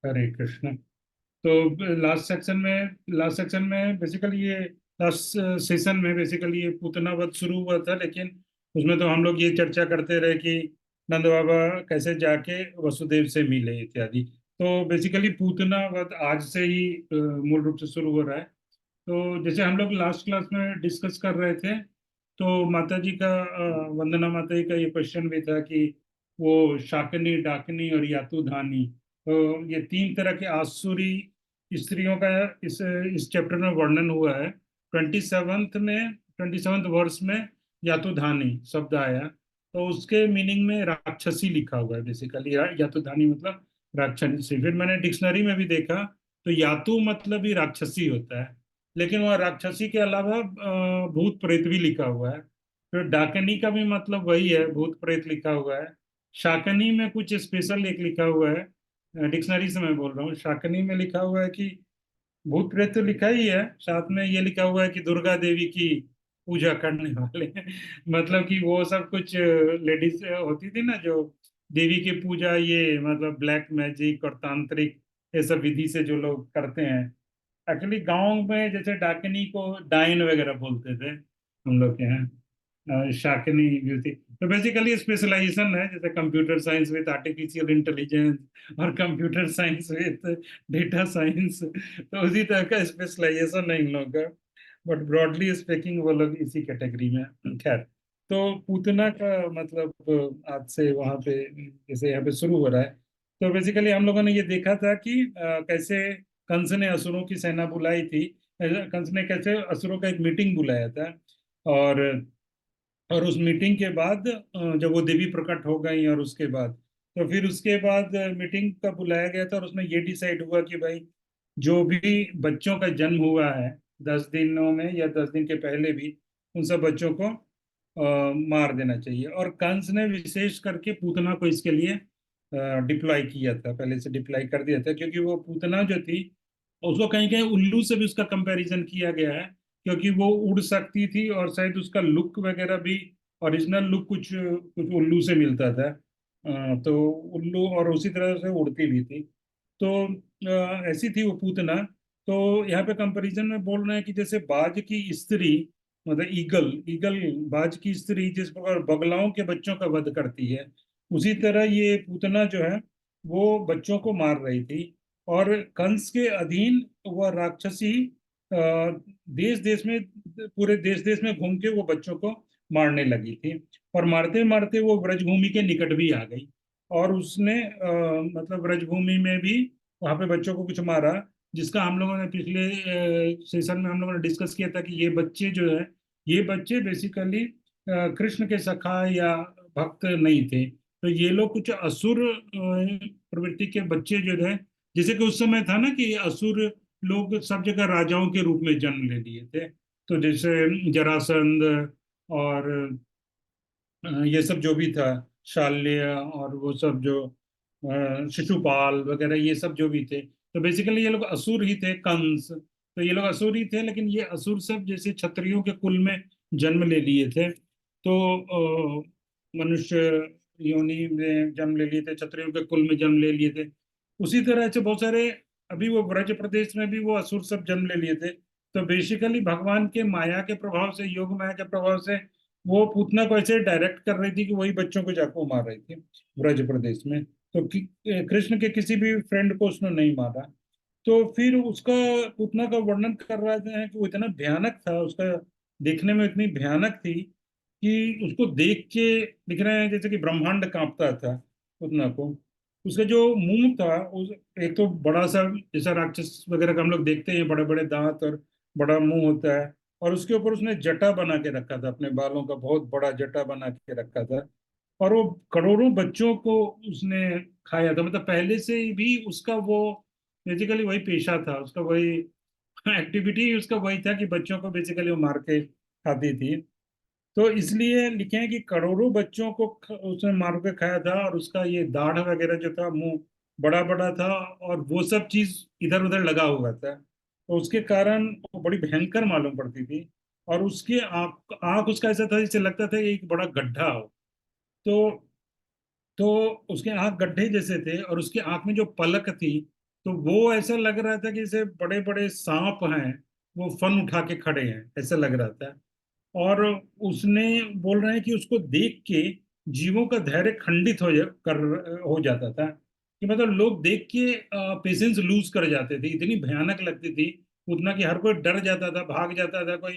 हरे कृष्ण। तो last section में basically ये लास्ट सेशन में बेसिकली ये पूतना वध शुरू हुआ था, लेकिन उसमें तो हम लोग ये चर्चा करते रहे कि नंद बाबा कैसे जाके वसुदेव से मिले इत्यादि। तो बेसिकली पूतना वध आज से ही मूल रूप से शुरू हो रहा है। तो जैसे हम लोग लास्ट क्लास में डिस्कस कर रहे थे, तो माता जी का वंदना माता जी का ये क्वेश्चन भी था कि वो शाकिनी, डाकिनी और यातुधानी, तो ये तीन तरह के आसुरी स्त्रियों का इस चैप्टर में वर्णन हुआ है। 27वें वर्ष में यातुधानी शब्द आया, तो उसके मीनिंग में राक्षसी लिखा हुआ है बेसिकली। यातुधानी मतलब राक्षसी। फिर मैंने डिक्शनरी में भी देखा, तो यातु मतलब ही राक्षसी होता है, लेकिन वह राक्षसी के अलावा भूत प्रेत भी लिखा हुआ है। फिर डाकनी का भी मतलब वही है, भूत प्रेत लिखा हुआ है। शाकनी में कुछ स्पेशल एक लिखा हुआ है, डिक्शनरी से मैं बोल रहा हूँ। शाकनी में लिखा हुआ है कि भूत प्रेत तो लिखा ही है, साथ में ये लिखा हुआ है कि दुर्गा देवी की पूजा करने वाले मतलब कि वो सब कुछ लेडीज होती थी ना, जो देवी की पूजा, ये मतलब ब्लैक मैजिक और तांत्रिक ये सब विधि से जो लोग करते हैं। एक्चुअली गांव में जैसे डाकिनी को डायन वगैरह बोलते थे हम लोग के यहाँ। शाकिनी भी थी। तो बेसिकली स्पेशलाइजेशन है, जैसे computer science with artificial intelligence और computer science with data science, तो उसी तरह का स्पेशलाइजेशन है इन लोगों का। बट ब्रॉडली स्पीकिंग वो लोग इसी कैटेगरी में हैं। खैर, तो पूतना का मतलब आज से वहां पे जैसे यहाँ पे शुरू हो रहा है। तो बेसिकली हम लोगों ने ये देखा था कि कैसे कंस ने असुरों की सेना बुलाई थी। कंस ने कैसे असुरों का एक मीटिंग बुलाया था, और उस मीटिंग के बाद जब वो देवी प्रकट हो गई, और उसके बाद तो फिर उसके बाद मीटिंग का बुलाया गया था, और उसमें ये डिसाइड हुआ कि भाई जो भी बच्चों का जन्म हुआ है 10 दिनों में या 10 दिन के पहले भी, उन सब बच्चों को मार देना चाहिए। और कंस ने विशेष करके पूतना को इसके लिए डिप्लॉय किया था, पहले से डिप्लॉय कर दिया था, क्योंकि वो पूतना जो थी उसको कहीं कहीं उल्लू से भी उसका कंपैरिजन किया गया है, क्योंकि वो उड़ सकती थी, और शायद उसका लुक वगैरह भी ओरिजिनल लुक कुछ कुछ उल्लू से मिलता था। तो उल्लू, और उसी तरह से उड़ती भी थी। तो ऐसी थी वो पूतना। तो यहाँ पे कंपैरिजन में बोल रहे हैं कि जैसे बाज की स्त्री, मतलब ईगल ईगल बाज की स्त्री जिस प्रकार बगलाओं के बच्चों का वध करती है, उसी तरह ये पूतना जो है वो बच्चों को मार रही थी। और कंस के अधीन वह राक्षसी देश देश में, पूरे देश देश में घूम के वो बच्चों को मारने लगी थी। और मारते मारते वो ब्रजभूमि के निकट भी आ गई, और उसने मतलब ब्रजभूमि में भी वहां पे बच्चों को कुछ मारा, जिसका हम लोगों ने पिछले सेशन में हम लोगों ने डिस्कस किया था कि ये बच्चे जो है, ये बच्चे बेसिकली कृष्ण के सखा या भक्त नहीं थे। तो ये लोग कुछ असुर प्रवृत्ति के बच्चे जो है, जैसे कि उस समय था ना कि असुर लोग सब जगह राजाओं के रूप में जन्म ले लिए थे। तो जैसे जरासंध और ये सब जो भी था, शाल्य और वो सब जो शिशुपाल वगैरह, ये सब जो भी थे, तो बेसिकली ये लोग असुर ही थे। कंस, तो ये लोग असुर ही थे, लेकिन ये असुर सब जैसे क्षत्रियों के कुल में जन्म ले लिए थे। तो मनुष्य योनि में जन्म ले लिए थे, क्षत्रियों के कुल में जन्म ले लिए थे। उसी तरह से बहुत सारे, अभी वो ब्रज प्रदेश में भी वो असुर सब जन्म ले लिए थे। तो बेसिकली भगवान के माया के प्रभाव से, योग माया के प्रभाव से, वो पूतना को ऐसे डायरेक्ट कर रही थी कि वही बच्चों को जाको मार रही थी ब्रज प्रदेश में। तो कृष्ण के किसी भी फ्रेंड को उसने नहीं मारा। तो फिर उसका, पूतना का वर्णन कर रहे हैं कि वो इतना भयानक था, उसका देखने में इतनी भयानक थी कि उसको देख के दिख रहे हैं जैसे कि ब्रह्मांड कांपता था पूतना को। उसका जो मुंह था, उस एक तो बड़ा सा, जैसा राक्षस वगैरह का हम लोग देखते हैं, बड़े बड़े दांत और बड़ा मुंह होता है। और उसके ऊपर उसने जटा बना के रखा था, अपने बालों का बहुत बड़ा जटा बना के रखा था। और वो करोड़ों बच्चों को उसने खाया था, मतलब पहले से ही भी उसका वो बेसिकली वही पेशा था उसका, वही एक्टिविटी उसका वही था कि बच्चों को बेसिकली वो मार के खाती थी। तो इसलिए लिखे हैं कि करोड़ों बच्चों को उसने मार के खाया था, और उसका ये दाढ़ वगैरह जो था, मुंह बड़ा बड़ा था, और वो सब चीज इधर उधर लगा हुआ था, तो उसके कारण वो बड़ी भयंकर मालूम पड़ती थी। और उसकी आंख आंख उसका ऐसा था जैसे लगता था एक बड़ा गड्ढा हो। तो तो उसके आंख गड्ढे जैसे थे, और उसकी आंख में जो पलक थी तो वो ऐसा लग रहा था कि जैसे बड़े बड़े सांप हैं, वो फन उठा के खड़े हैं, ऐसा लग रहा था। और उसने बोल रहे हैं कि उसको देख के जीवों का धैर्य खंडित हो जाता था, कि मतलब लोग देख के पेशेंस लूज कर जाते थे, इतनी भयानक लगती थी। उतना कि हर कोई डर जाता था, भाग जाता था, कोई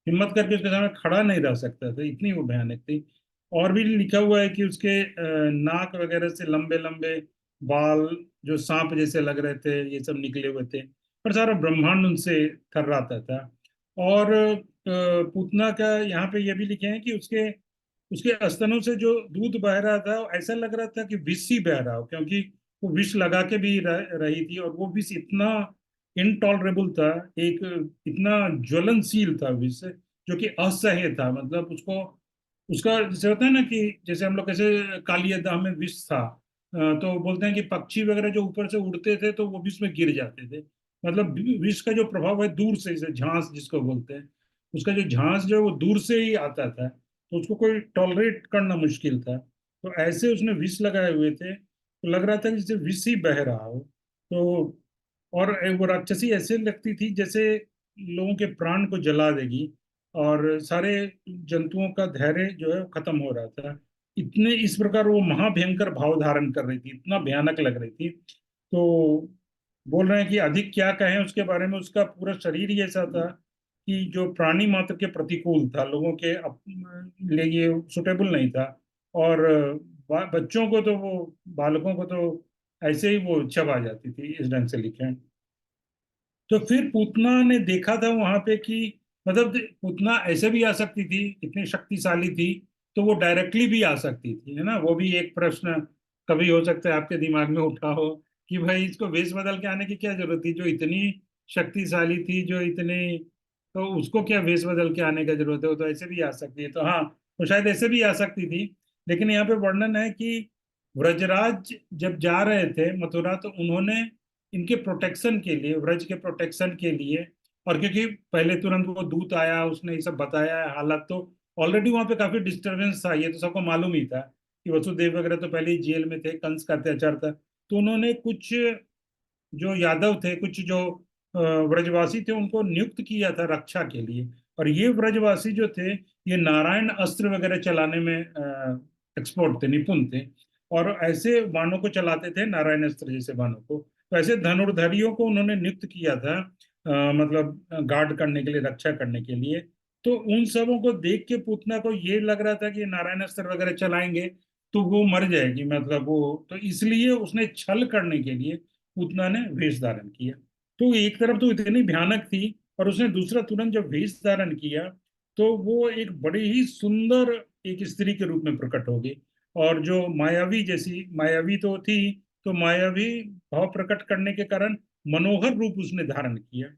हिम्मत करके उसके सामने खड़ा नहीं रह सकता था, इतनी वो भयानक थी। और भी लिखा हुआ है कि उसके नाक वगैरह से लंबे लंबे बाल जो सांप जैसे लग रहे थे, ये सब निकले हुए थे, और सारा ब्रह्मांड उनसे थर्राता था। और पूतना का यहाँ पे ये भी लिखे हैं कि उसके उसके स्तनों से जो दूध बह रहा था, ऐसा लग रहा था कि विष ही बह रहा हो, क्योंकि वो विष लगा के भी रही थी, और वो विष इतना इनटॉलरेबल था, एक इतना ज्वलनशील था विष, जो कि असह्य था। मतलब उसको, उसका जैसे होता है ना कि जैसे हम लोग कैसे कालिया में विष था, तो बोलते हैं कि पक्षी वगैरह जो ऊपर से उड़ते थे तो वो विष में गिर जाते थे। मतलब विष का जो प्रभाव है दूर से, जैसे झांस जिसको बोलते हैं, उसका जो झांस जो है वो दूर से ही आता था, तो उसको कोई टॉलरेट करना मुश्किल था। तो ऐसे उसने विष लगाए हुए थे, तो लग रहा था कि जैसे विष ही बह रहा हो। तो और वो राक्षसी ऐसे लगती थी जैसे लोगों के प्राण को जला देगी, और सारे जंतुओं का धैर्य जो है वो खत्म हो रहा था। इतने इस प्रकार वो महाभयंकर भाव धारण कर रही थी, इतना भयानक लग रही थी। तो बोल रहे हैं कि अधिक क्या कहें उसके बारे में, उसका पूरा शरीर ही ऐसा था कि जो प्राणी मात्र के प्रतिकूल था, लोगों के लिए सुटेबल नहीं था। और बच्चों को तो वो, बालकों को तो ऐसे ही वो चबा जाती थी, इस ढंग से लिखे हैं। तो फिर पूतना ने देखा था वहां पे कि मतलब पूतना ऐसे भी आ सकती थी, इतनी शक्तिशाली थी, तो वो डायरेक्टली भी आ सकती थी, है ना। वो भी एक प्रश्न कभी हो सकता है आपके दिमाग में उठा हो, कि भाई इसको वेश बदल के आने की क्या जरूरत थी, जो इतनी शक्तिशाली थी, जो इतनी, तो उसको क्या वेश बदल के आने का जरूरत है, वो तो ऐसे भी आ सकती है। तो हाँ, वो शायद ऐसे भी आ सकती थी। लेकिन यहाँ पे वर्णन है कि व्रजराज जब जा रहे थे मथुरा, तो उन्होंने इनके प्रोटेक्शन के लिए, व्रज के प्रोटेक्शन के लिए, और क्योंकि पहले तुरंत वो दूत आया, उसने ये सब बताया है हालत, तो ऑलरेडी वहां पे काफी डिस्टरबेंस था, ये तो सबको मालूम ही था कि वसुदेव वगैरह तो पहले ही जेल में थे, कंस का अत्याचार था। तो उन्होंने कुछ जो यादव थे, कुछ जो व्रजवासी थे, उनको नियुक्त किया था रक्षा के लिए। और ये व्रजवासी जो थे, ये नारायण अस्त्र वगैरह चलाने में एक्सपर्ट थे, निपुण थे, और ऐसे बाणों को चलाते थे, नारायण अस्त्र जैसे बाणों को। तो ऐसे धनुर्धरियों को उन्होंने नियुक्त किया था, मतलब गार्ड करने के लिए, रक्षा करने के लिए। तो उन सबों को देख के पूतना को ये लग रहा था कि नारायण अस्त्र वगैरह चलाएंगे तो वो मर जाएगी, मतलब वो, तो इसलिए उसने छल करने के लिए पूतना ने वेश धारण किया। तो एक तरफ तो इतनी भयानक थी, और उसने दूसरा तुरंत जब वेश धारण किया, तो वो एक बड़ी ही सुंदर एक स्त्री के रूप में प्रकट हो गई। और जो मायावी जैसी, मायावी तो थी, तो मायावी भाव प्रकट करने के कारण मनोहर रूप उसने धारण किया।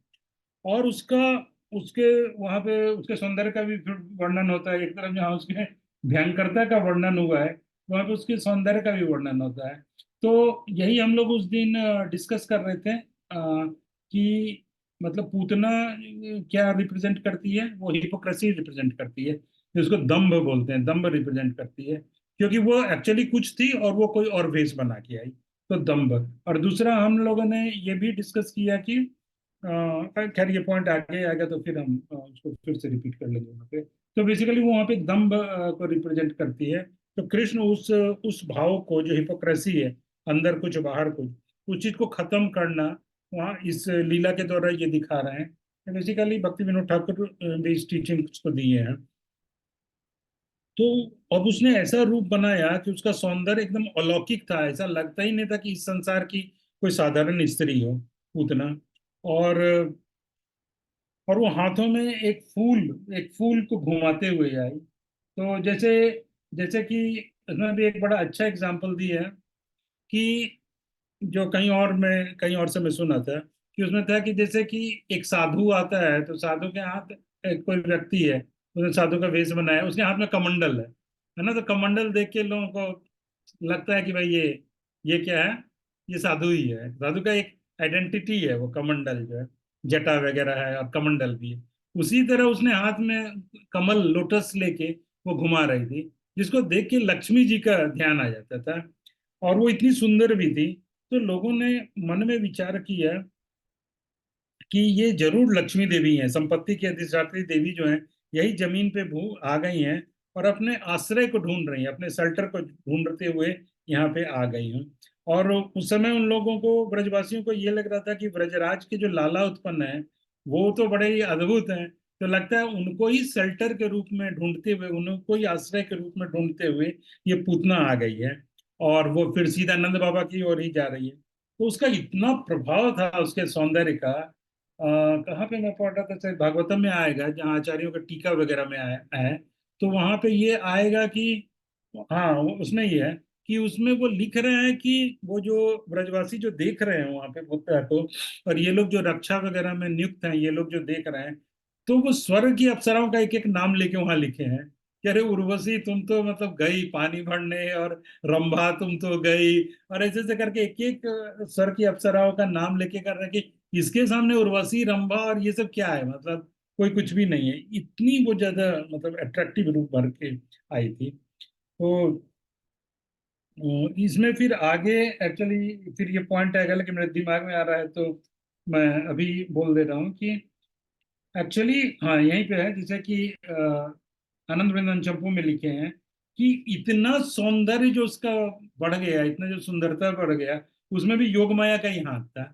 और उसका, उसके वहां पे उसके सौंदर्य का भी फिर वर्णन होता है। एक तरफ जहाँ उसके भयंकरता का वर्णन हुआ है, वहां पे उसके सौंदर्य का भी वर्णन होता है। तो यही हम लोग उस दिन डिस्कस कर रहे थे, कि मतलब पूतना क्या रिप्रेजेंट करती है, वो हिपोक्रेसी रिप्रेजेंट करती है, जिसको दम्भ बोलते हैं, दम्भ रिप्रेजेंट करती है, क्योंकि वो एक्चुअली कुछ थी और वो कोई और वेश बना के आई, तो दम्भ। और दूसरा हम लोगों ने ये भी डिस्कस किया कि खैर ये पॉइंट आगे आएगा तो फिर हम उसको फिर से रिपीट कर लेंगे वहाँ पे। तो बेसिकली वो वहाँ पे दम्भ को रिप्रेजेंट करती है। तो कृष्ण उस भाव को, जो हिपोक्रेसी है, अंदर कुछ बाहर कुछ, उस चीज को खत्म करना, वहाँ इस लीला के द्वारा ये दिखा रहे हैं। बेसिकली भक्ति विनोद ठाकुर भी इस टीचिंग को दिए हैं। तो अब उसने ऐसा रूप बनाया कि उसका सौंदर्य एकदम अलौकिक था, ऐसा लगता ही नहीं था कि इस संसार की कोई साधारण स्त्री हो उतना। और वो हाथों में एक फूल को घुमाते हुए आई। तो जैसे, जैसे कि उसमें भी एक बड़ा अच्छा एग्जाम्पल दिया है, कि जो कहीं और से मैं सुना था, कि उसमें था कि जैसे कि एक साधु आता है, तो साधु के हाथ, एक कोई व्यक्ति है, उसने साधु का वेश बनाया, उसके हाथ में कमंडल है ना। तो कमंडल देख के लोगों को लगता है कि भाई ये क्या है, ये साधु ही है, साधु का एक आइडेंटिटी है वो कमंडल जो है, जटा वगैरह है और कमंडल भी है। उसी तरह उसने हाथ में कमल, लोटस लेके वो घुमा रही थी, जिसको देख के लक्ष्मी जी का ध्यान आ जाता था। और वो इतनी सुंदर भी थी। तो लोगों ने मन में विचार किया कि ये जरूर लक्ष्मी देवी हैं, संपत्ति की अधिष्ठात्री देवी जो है, यही जमीन पे भू आ गई हैं और अपने आश्रय को ढूंढ रही हैं, अपने शेल्टर को ढूंढते हुए यहाँ पे आ गई हैं। और उस समय उन लोगों को, ब्रजवासियों को ये लग रहा था कि ब्रजराज के जो लाला उत्पन्न है वो तो बड़े ही अद्भुत हैं, तो लगता है उनको ही शेल्टर के रूप में ढूंढते हुए, उनको ही आश्रय के रूप में ढूंढते हुए ये पूतना आ गई है, और वो फिर सीधा नंद बाबा की ओर ही जा रही है। तो उसका इतना प्रभाव था उसके सौंदर्य का। कहाँ पे मैं पढ़ रहा था, शायद भागवतम में आएगा, जहाँ आचार्यों का टीका वगैरह में आया है, तो वहां पे ये आएगा कि, हाँ उसमें ये है कि उसमें वो लिख रहे हैं कि वो जो ब्रजवासी जो देख रहे हैं वहां पे बुद्ध को, और ये लोग जो रक्षा वगैरह में नियुक्त हैं, ये लोग जो देख रहे हैं, तो वो स्वर्ग की अप्सराओं का एक एक नाम लेके वहां लिखे हैं कि अरे उर्वशी तुम तो मतलब गई पानी भरने, और रंभा तुम तो गई, और ऐसे ऐसे करके एक एक स्वर्ग की अप्सराओं का नाम लेके कर रहे हैं कि इसके सामने उर्वशी रंभा और ये सब क्या है, मतलब कोई कुछ भी नहीं है। इतनी वो ज्यादा मतलब अट्रैक्टिव रूप भर के आई थी। तो इसमें फिर आगे एक्चुअली फिर ये पॉइंट आएगा, लेकिन मेरे दिमाग में आ रहा है तो मैं अभी बोल दे रहा हूँ कि एक्चुअली, हाँ यहीं पे है, जैसे कि आनंद वृंदन चंपू में लिखे हैं कि इतना सौंदर्य जो उसका बढ़ गया, इतना जो सुंदरता बढ़ गया, उसमें भी योग माया का ही हाथ था।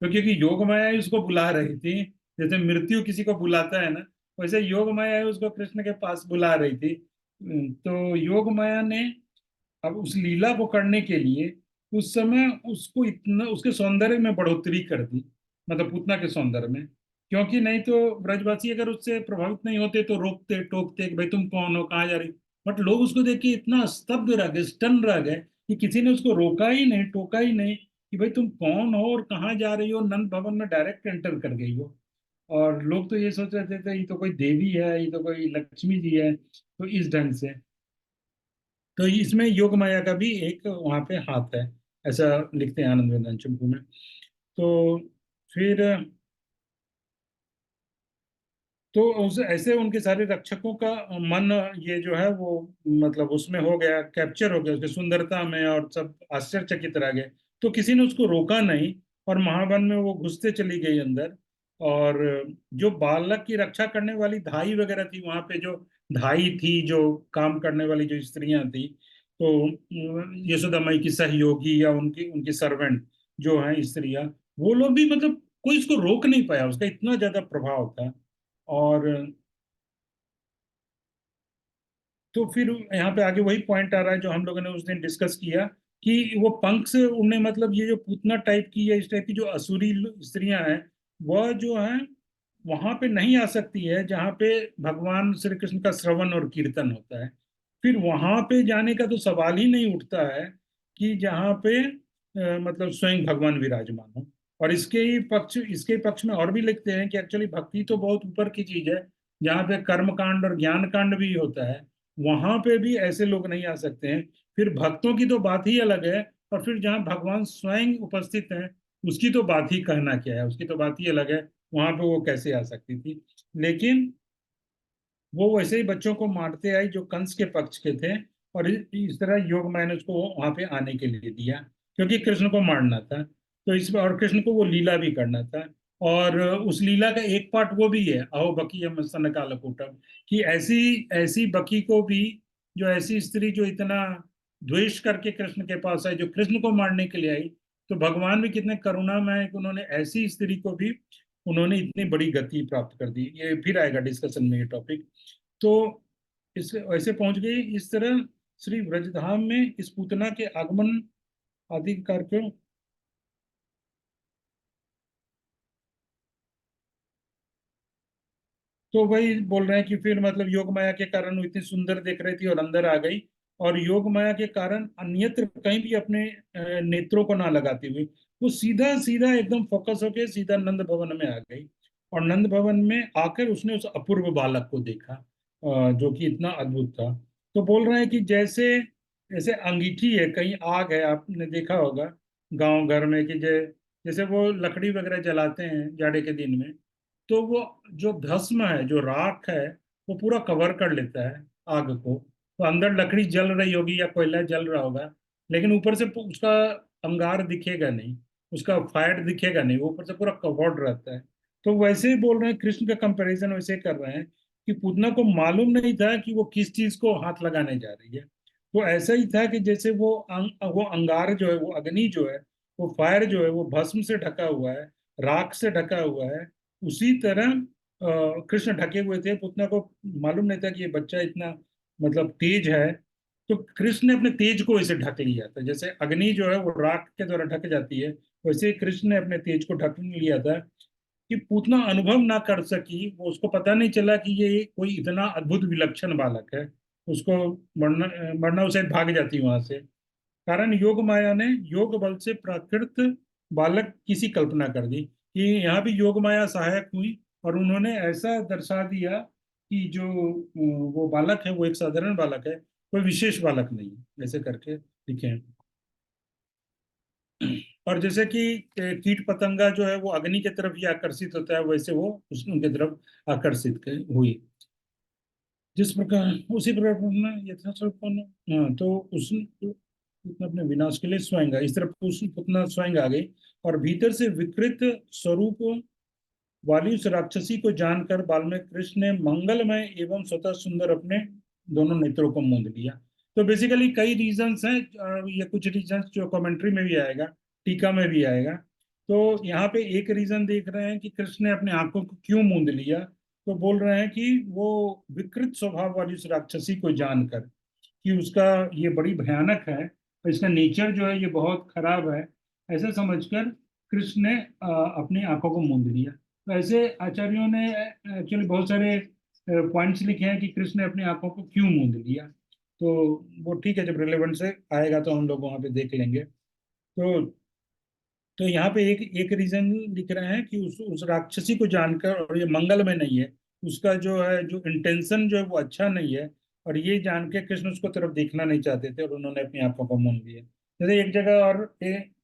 तो क्योंकि योग माया ही उसको बुला रही थी, जैसे मृत्यु किसी को बुलाता है ना, वैसे योग माया ही उसको कृष्ण के पास बुला रही थी। तो योग माया ने अब उस लीला को करने के लिए उस समय उसको इतना, उसके सौंदर्य में बढ़ोतरी कर दी, मतलब पूतना के सौंदर्य में। क्योंकि नहीं तो ब्रजवासी अगर उससे प्रभावित नहीं होते तो रोकते टोकते कि भाई तुम कौन हो, कहाँ जा रही, बट लोग उसको देख के इतना स्तब्ध रह गए, स्टन रह गए कि किसी ने उसको रोका ही नहीं, टोका ही नहीं कि भाई तुम कौन हो और कहाँ जा रही हो, नंद भवन में डायरेक्ट एंटर कर गई हो। और लोग तो ये सोच रहे थे ये तो कोई देवी है, ये तो कोई लक्ष्मी जी है, तो इस ढंग से। तो इसमें योग माया का भी एक वहां पे हाथ है, ऐसा लिखते हैं आनंद वेदांत चंपू में। तो फिर तो उस ऐसे उनके सारे रक्षकों का मन, ये जो है वो मतलब उसमें हो गया, कैप्चर हो गया उसकी सुंदरता में, और सब आश्चर्यचकित रह गए। तो किसी ने उसको रोका नहीं, और महावन में वो घुसते चली गई अंदर। और जो बालक की रक्षा करने वाली धाई वगैरह थी वहां पे, जो धाई थी, जो काम करने वाली जो स्त्रियां थी, तो यशोदा माई की सहयोगी या उनकी उनकी सर्वेंट जो है स्त्रियां, वो लोग भी मतलब कोई इसको रोक नहीं पाया, उसका इतना ज्यादा प्रभाव था। और तो फिर यहाँ पे आगे वही पॉइंट आ रहा है जो हम लोगों ने उस दिन डिस्कस किया कि वो पंख से उड़ने, मतलब ये जो पूतना टाइप की या इस टाइप की जो असुरी स्त्रियां हैं, वह जो है वहां पे नहीं आ सकती है जहाँ पे भगवान श्री कृष्ण का श्रवण और कीर्तन होता है। फिर वहां पे जाने का तो सवाल ही नहीं उठता है कि जहाँ पे मतलब स्वयं भगवान विराजमान हो। और इसके पक्ष में और भी लिखते हैं कि एक्चुअली भक्ति तो बहुत ऊपर की चीज है, जहाँ पे कर्म कांड और ज्ञान कांड भी होता है, वहां पे भी ऐसे लोग नहीं आ सकते हैं। फिर भक्तों की तो बात ही अलग है, और फिर जहाँ भगवान स्वयं उपस्थित हैं, उसकी तो बात ही कहना क्या है, उसकी तो बात ही अलग है, वहां पे वो कैसे आ सकती थी। लेकिन वो वैसे ही बच्चों को मारते आई जो कंस के पक्ष के थे, और इस तरह योग मैंने उसको वहां पे आने के लिए दिया, क्योंकि कृष्ण को मारना था, तो इस और कृष्ण को वो लीला भी करना था। और उस लीला का एक पार्ट वो भी है, अहो बकी स्तन कालकूटम, कि ऐसी ऐसी बकी को भी, जो ऐसी स्त्री जो इतना द्वेष करके कृष्ण के पास आई, जो कृष्ण को मारने के लिए आई, तो भगवान भी कितने करुणामय है कि उन्होंने ऐसी स्त्री को भी, उन्होंने इतनी बड़ी गति प्राप्त कर दी। ये फिर आएगा डिस्कशन में ये टॉपिक। तो इस ऐसे पहुंच गई इस तरह श्री ब्रजधाम में इस पूतना के आगमन आदि कार्यक्रम। तो वही बोल रहे हैं कि फिर मतलब योग माया के कारण वो इतनी सुंदर देख रही थी और अंदर आ गई, और योग माया के कारण अन्यत्र कहीं भी अपने नेत्रों को ना लगाती हुई वो सीधा सीधा एकदम फोकस होके सीधा नंद भवन में आ गई। और नंद भवन में आकर उसने उस अपूर्व बालक को देखा, जो कि इतना अद्भुत था। तो बोल रहे हैं कि जैसे जैसे अंगीठी है, कहीं आग है, आपने देखा होगा गांव घर में कि जैसे वो लकड़ी वगैरह जलाते हैं जाड़े के दिन में, तो वो जो भस्म है, जो राख है, वो पूरा कवर कर लेता है आग को। तो अंदर लकड़ी जल रही होगी या कोयला जल रहा होगा, लेकिन ऊपर से उसका अंगार दिखेगा नहीं, उसका फायर दिखेगा नहीं, वो ऊपर से पूरा कवर्ड रहता है। तो वैसे ही बोल रहे हैं, कृष्ण का कंपैरिजन वैसे कर रहे हैं कि पूतना को मालूम नहीं था कि वो किस चीज को हाथ लगाने जा रही है। तो ऐसा ही था कि जैसे वो अंगार जो है, वो अग्नि जो है, वो फायर जो है, वो भस्म से ढका हुआ है, राख से ढका हुआ है। उसी तरह कृष्ण ढके हुए थे। पूतना को मालूम नहीं था कि ये बच्चा इतना मतलब तेज है। तो कृष्ण ने अपने तेज को इसे ढक लिया था, जैसे अग्नि जो है वो राख के द्वारा ढक जाती है, वैसे ही कृष्ण ने अपने तेज को ढक लिया था कि पूतना अनुभव ना कर सकी। वो उसको पता नहीं चला कि ये कोई इतना अद्भुत विलक्षण बालक है। उसको मरना मरना उसे भाग जाती वहां से। कारण योग माया ने योग बल से प्राकृत बालक की सी कल्पना कर दी कि यहाँ भी योग माया सहायक हुई, और उन्होंने ऐसा दर्शा दिया कि जो वो बालक है वो एक साधारण बालक है, कोई विशेष बालक नहीं है, ऐसे करके लिखे हैं। और जैसे कि कीट पतंगा जो है वो अग्नि की तरफ ही आकर्षित होता है, वैसे वो उनके तरफ आकर्षित हुई। जिस प्रकार उसी प्रकार पूतना यथास्वल्पन, हाँ तो उस पूतना अपने विनाश के लिए स्वयं इस तरह पूतना स्वयं आ गई। और भीतर से विकृत स्वरूप वाली उस राक्षसी को जानकर वाल्मीकि कृष्ण ने मंगलमय एवं स्वतः सुंदर अपने दोनों नेत्रों को मूंद लिया। तो बेसिकली कई रीजंस हैं, ये कुछ रीजंस जो कमेंट्री में भी आएगा, टीका में भी आएगा। तो यहाँ पे एक रीजन देख रहे हैं कि कृष्ण ने अपने आंखों को क्यों मूंद लिया। तो बोल रहे हैं कि वो विकृत स्वभाव वाली उस राक्षसी को जानकर कि उसका ये बड़ी भयानक है, और इसका नेचर जो है ये बहुत खराब है, ऐसा समझकर कृष्ण ने अपनी आंखों को मूंद लिया। तो ऐसे आचार्यों ने एक्चुअली बहुत सारे पॉइंट्स लिखे हैं कि कृष्ण ने अपनी आंखों को क्यों मूंद लिया। तो वो ठीक है, जब रिलेवेंट से आएगा तो हम लोग वहां पे देख लेंगे। तो यहाँ पे एक एक रीजन लिख रहे हैं कि उस राक्षसी को जानकर, और ये मंगल में नहीं है, उसका जो है जो इंटेंशन जो है वो अच्छा नहीं है, और ये जान के कृष्ण उसको तरफ देखना नहीं चाहते थे और उन्होंने अपनी आंखों को मूंद लिया। जैसे एक जगह और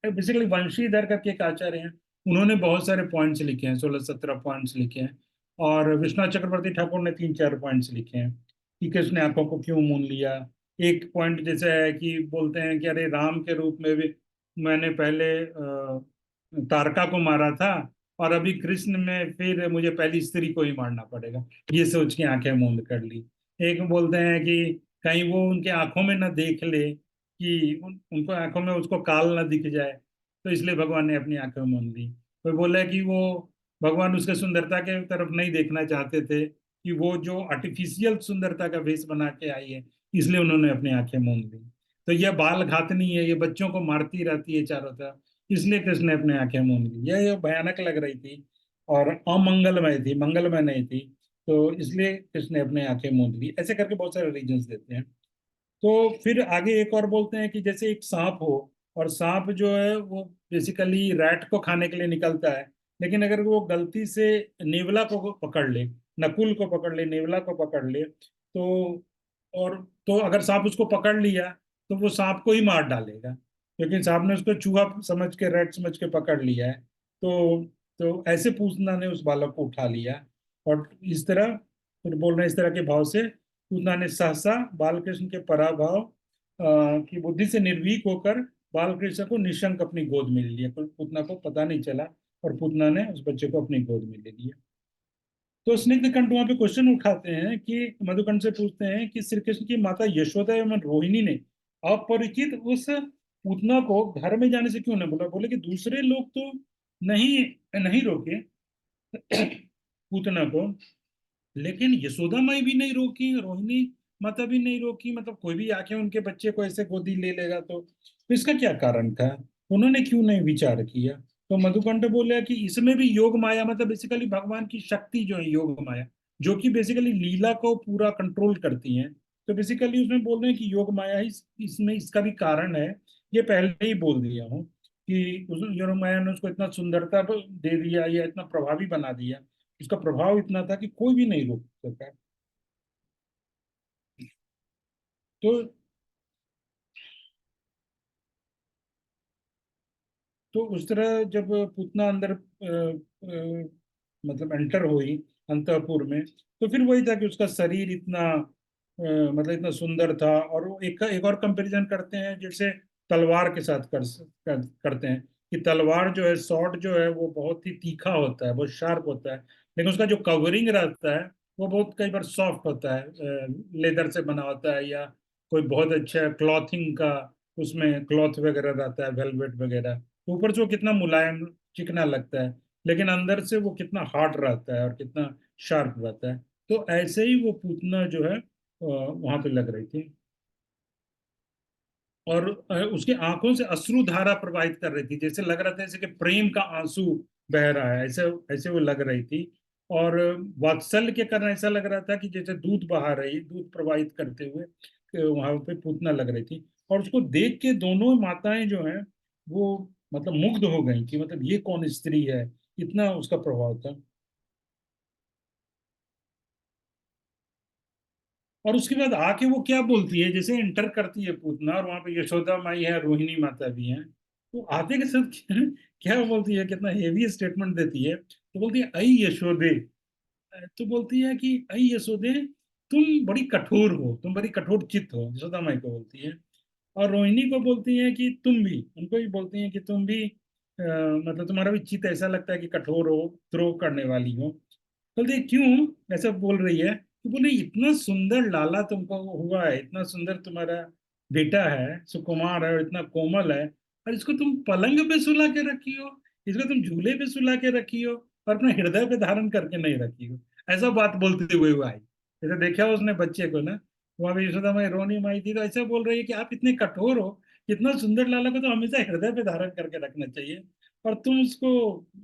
बेसिकली वंशीधर करके एक आचार्य हैं, उन्होंने बहुत सारे पॉइंट्स लिखे हैं, 16-17 पॉइंट्स लिखे हैं। और विश्वनाथ चक्रवर्ती ठाकुर ने 3-4 पॉइंट्स लिखे हैं कि कृष्ण ने आंखों को क्यों मूंद लिया। एक पॉइंट जैसे है कि बोलते हैं कि अरे राम के रूप में भी मैंने पहले तारका को मारा था, और अभी कृष्ण में फिर मुझे पहली स्त्री को ही मारना पड़ेगा, ये सोच के आंखें मूंद कर ली। एक बोलते हैं कि कहीं वो उनके आंखों में न देख ले कि उनको आंखों में उसको काल न दिख जाए, तो इसलिए भगवान ने अपनी आंखें मूंद ली। कोई बोला कि वो भगवान उसके सुंदरता के तरफ नहीं देखना चाहते थे, कि वो जो आर्टिफिशियल सुंदरता का वेश बना के आई है, इसलिए उन्होंने अपनी आंखें मूंद ली। तो यह बाल घातनी है, ये बच्चों को मारती रहती है चारों तरफ, इसलिए कृष्ण ने अपने आंखें मूंद ली। यह भयानक लग रही थी और अमंगलमय थी, मंगलमय नहीं थी, तो इसलिए कृष्ण ने अपने आंखें मूंद ली। ऐसे करके बहुत सारे रीजंस देते हैं। तो फिर आगे एक और बोलते हैं कि जैसे एक सांप हो, और सांप जो है वो बेसिकली रैट को खाने के लिए निकलता है, लेकिन अगर वो गलती से नेवला को पकड़ ले, नकुल को पकड़ ले, नेवला को पकड़ ले, तो और तो अगर सांप उसको पकड़ लिया तो वो सांप को ही मार डालेगा, क्योंकि सांप ने उसको चूहा समझ के, रैट समझ के पकड़ लिया है। तो ऐसे पूतना ने उस बालक को उठा लिया। और इस तरह फिर बोल रहे हैं, इस तरह के भाव से पूतना ने सहसा बालकृष्ण के पराभाव की बुद्धि से निर्भीक होकर बालकृष्ण को निशंक अपनी गोद में ले लिया। पूतना को पता नहीं चला, और पूतना ने उस बच्चे को अपनी गोद में ले लिया। तो स्निग्ध कंठ वहां पे क्वेश्चन उठाते हैं कि मधुकंठ से पूछते हैं कि श्री कृष्ण की माता यशोदा एवं रोहिणी ने अपरिचित उस पूतना को घर में जाने से क्यों नहीं बोला। बोले कि दूसरे लोग तो नहीं नहीं रोके पूतना को, लेकिन यशोदा माई भी नहीं रोकी, रोहिणी माता भी नहीं रोकी, मतलब कोई भी आके उनके बच्चे को ऐसे गोदी ले लेगा तो इसका क्या कारण था, उन्होंने क्यों नहीं विचार किया। तो मधुकंठ बोले कि इसमें भी योग माया, मतलब बेसिकली भगवान की शक्ति जो है योग माया, जो कि बेसिकली लीला को पूरा कंट्रोल करती है। तो बेसिकली उसमें बोल रहे हैं कि योग माया ही इसमें इसका भी कारण है। ये पहले ही बोल दिया हूँ कि योग माया ने उसको इतना सुंदरता दे दिया, या इतना प्रभावी बना दिया, उसका प्रभाव इतना था कि कोई भी नहीं रोक सका। तो उस तरह जब पूतना अंदर मतलब एंटर हुई अंतःपुर में, तो फिर वही था कि उसका शरीर इतना मतलब इतना सुंदर था। और वो एक एक और कंपैरिजन करते हैं, जैसे तलवार के साथ करते हैं कि तलवार जो है, शॉर्ट जो है वो बहुत ही तीखा होता है, बहुत शार्प होता है, लेकिन उसका जो कवरिंग रहता है वो बहुत कई बार सॉफ्ट होता है, लेदर से बना होता है, या कोई बहुत अच्छा क्लॉथिंग का उसमें क्लॉथ वगैरह रहता है, वेलवेट वगैरह, तो ऊपर से वो कितना मुलायम चिकना लगता है, लेकिन अंदर से वो कितना हार्ड रहता है और कितना शार्प रहता है। तो ऐसे ही वो पूतना जो है वहां पे लग रही थी, और उसके आंखों से अश्रु धारा प्रवाहित कर रही थी, जैसे लग रहा था जैसे कि प्रेम का आंसू बह रहा है, ऐसे ऐसे वो लग रही थी। और वात्सल्य के कारण ऐसा लग रहा था कि जैसे दूध बहा रही, दूध प्रवाहित करते हुए वहां पे पूतना लग रही थी। और उसको देख के दोनों माताएं जो हैं वो मतलब मुग्ध हो गई कि मतलब ये कौन स्त्री है, इतना उसका प्रभाव था। और उसके बाद आके वो क्या बोलती है, जैसे एंटर करती है पूतना, और वहां पे यशोदा माई है, रोहिणी माता भी है, तो आते के साथ क्या बोलती है, कितना हेवी स्टेटमेंट देती है, तो बोलती है, आई यशोदे। तो बोलती है कि आई यशोदे, तुम बड़ी कठोर हो, तुम बड़ी कठोर चित्त हो, यशोदा माई को बोलती है। और रोहिणी को बोलती है कि तुम भी, उनको भी बोलती हैं कि तुम भी मतलब तुम्हारा भी चित्त ऐसा लगता है कि कठोर हो, द्रोह करने वाली हो। बोलते क्यों ऐसा बोल रही है, तो बोले इतना सुंदर लाला तुमको हुआ है, इतना सुंदर तुम्हारा बेटा है, सुकुमार है और इतना कोमल है, और इसको तुम पलंग पे सुला के रखी हो, इसको तुम झूले पे सुला के रखी हो, और अपने हृदय पे धारण करके नहीं रखी हो। ऐसा बात बोलते हुए वो आई, जैसे देखा उसने बच्चे को ना, वहां पे यशोदा माई रोनी माई थी, तो ऐसा बोल रही है कि आप इतने कठोर हो, इतना सुंदर लाला को तो हमेशा हृदय पे धारण करके रखना चाहिए, और तुम उसको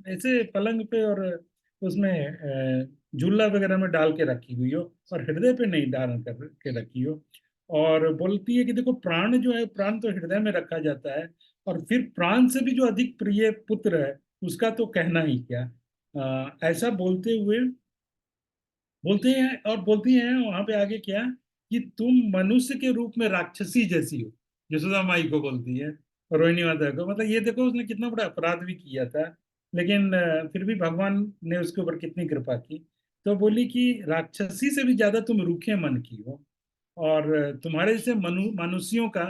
ऐसे पलंग पे और उसमें झूला वगैरह में डाल के रखी हुई हो, और हृदय पे नहीं धारण कर के रखी हो। और बोलती है कि देखो प्राण जो है, प्राण तो हृदय में रखा जाता है, और फिर प्राण से भी जो अधिक प्रिय पुत्र है उसका तो कहना ही क्या। ऐसा बोलते हुए बोलते हैं, और बोलती हैं वहां पे आगे क्या, कि तुम मनुष्य के रूप में राक्षसी जैसी हो, यशोदा माई को बोलती है, रोहिणी माता को। मतलब ये देखो उसने कितना बड़ा अपराध भी किया था, लेकिन फिर भी भगवान ने उसके ऊपर कितनी कृपा की। तो बोली कि राक्षसी से भी ज्यादा तुम रूखे मन की हो, और तुम्हारे जैसे मनुष्यों का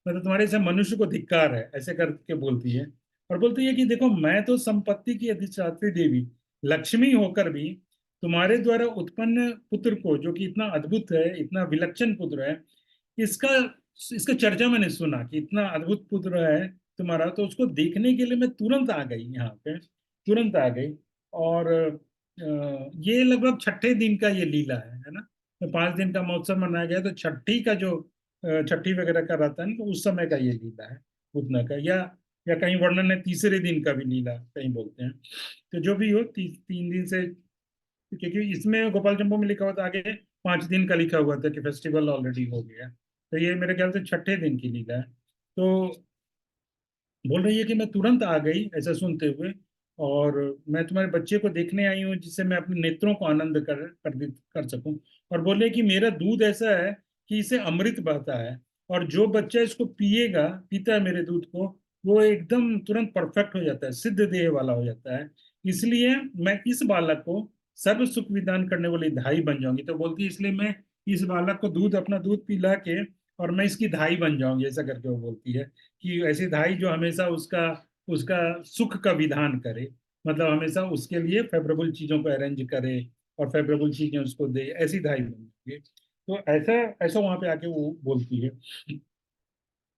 मतलब तुम्हारे जैसे मनुष्य को धिक्कार है, ऐसे करके बोलती है। और बोलती है कि देखो मैं तो संपत्ति की अधिष्ठात्री देवी लक्ष्मी होकर भी तुम्हारे द्वारा उत्पन्न पुत्र को, जो कि इतना अद्भुत है, इतना विलक्षण पुत्र है, इसका इसका चर्चा मैंने सुना कि इतना अद्भुत पुत्र है तुम्हारा, तो उसको देखने के लिए मैं तुरंत आ गई यहाँ पे, तुरंत आ गई। और ये लगभग छठे दिन का ये लीला है ना, तो 5 दिन का महोत्सव मनाया गया, तो छठी का जो छठी वगैरह का रहता है ना, तो उस समय का ये लीला है उतना का, या कहीं वर्णन है तीसरे दिन का भी लीला कहीं बोलते हैं। तो जो भी हो 3 दिन से, क्योंकि इसमें गोपाल चंपू में लिखा हुआ था आगे 5 दिन का लिखा हुआ था कि फेस्टिवल ऑलरेडी हो गया, तो ये मेरे ख्याल से छठे दिन की लीला है। तो बोल रही है कि मैं तुरंत आ गई ऐसा सुनते हुए, और मैं तुम्हारे बच्चे को देखने आई हूँ जिससे मैं अपने नेत्रों को आनंद कर सकूं। और बोले कि मेरा दूध ऐसा है कि इसे अमृत बहता है, और जो बच्चा इसको पिएगा, पीता है मेरे दूध को, वो एकदम तुरंत परफेक्ट हो जाता है, सिद्ध देह वाला हो जाता है। इसलिए मैं इस बालक को सर्व सुख विधान करने वाली धाई बन जाऊंगी। तो बोलती है इसलिए मैं इस बालक को दूध, अपना दूध पिला के, और मैं इसकी धाई बन जाऊंगी, ऐसा करके वो बोलती है कि ऐसी धाई जो हमेशा उसका उसका सुख का विधान करे, मतलब हमेशा उसके लिए फेवरेबल चीजों को अरेंज करे और फेवरेबल चीजें उसको दे, ऐसी धाई बनेगी। तो ऐसा ऐसा वहां पे आके वो बोलती है।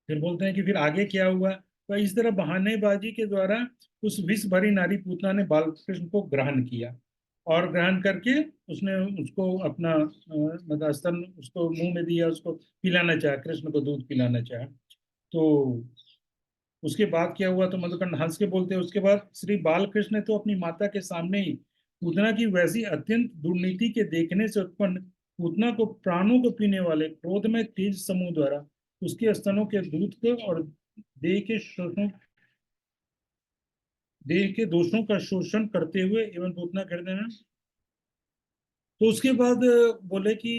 फिर बोलते हैं कि फिर आगे क्या हुआ, तो इस तरह बहानेबाजी के द्वारा उस विष भरी नारी पूतना ने बालकृष्ण को ग्रहण किया, और ग्रहण करके उसने उसको अपना मतलब स्तन उसको मुंह में दिया, उसको पिलाना चाहा, कृष्ण को दूध पिलाना चाहा। तो उसके बाद क्या हुआ, तो मधुकंद हंस के बोलते हैं, उसके बाद श्री बालकृष्ण ने तो अपनी माता के सामने ही पूतना की वैसी अत्यंत दुर्नीति के देखने से उत्पन्न पूतना को प्राणों को पीने वाले क्रोध में तेज समूह द्वारा उसके स्तनों के दूध को और देह के शोषण देह के दोषों का शोषण करते हुए एवं पूतना करते हैं। तो उसके बाद बोले कि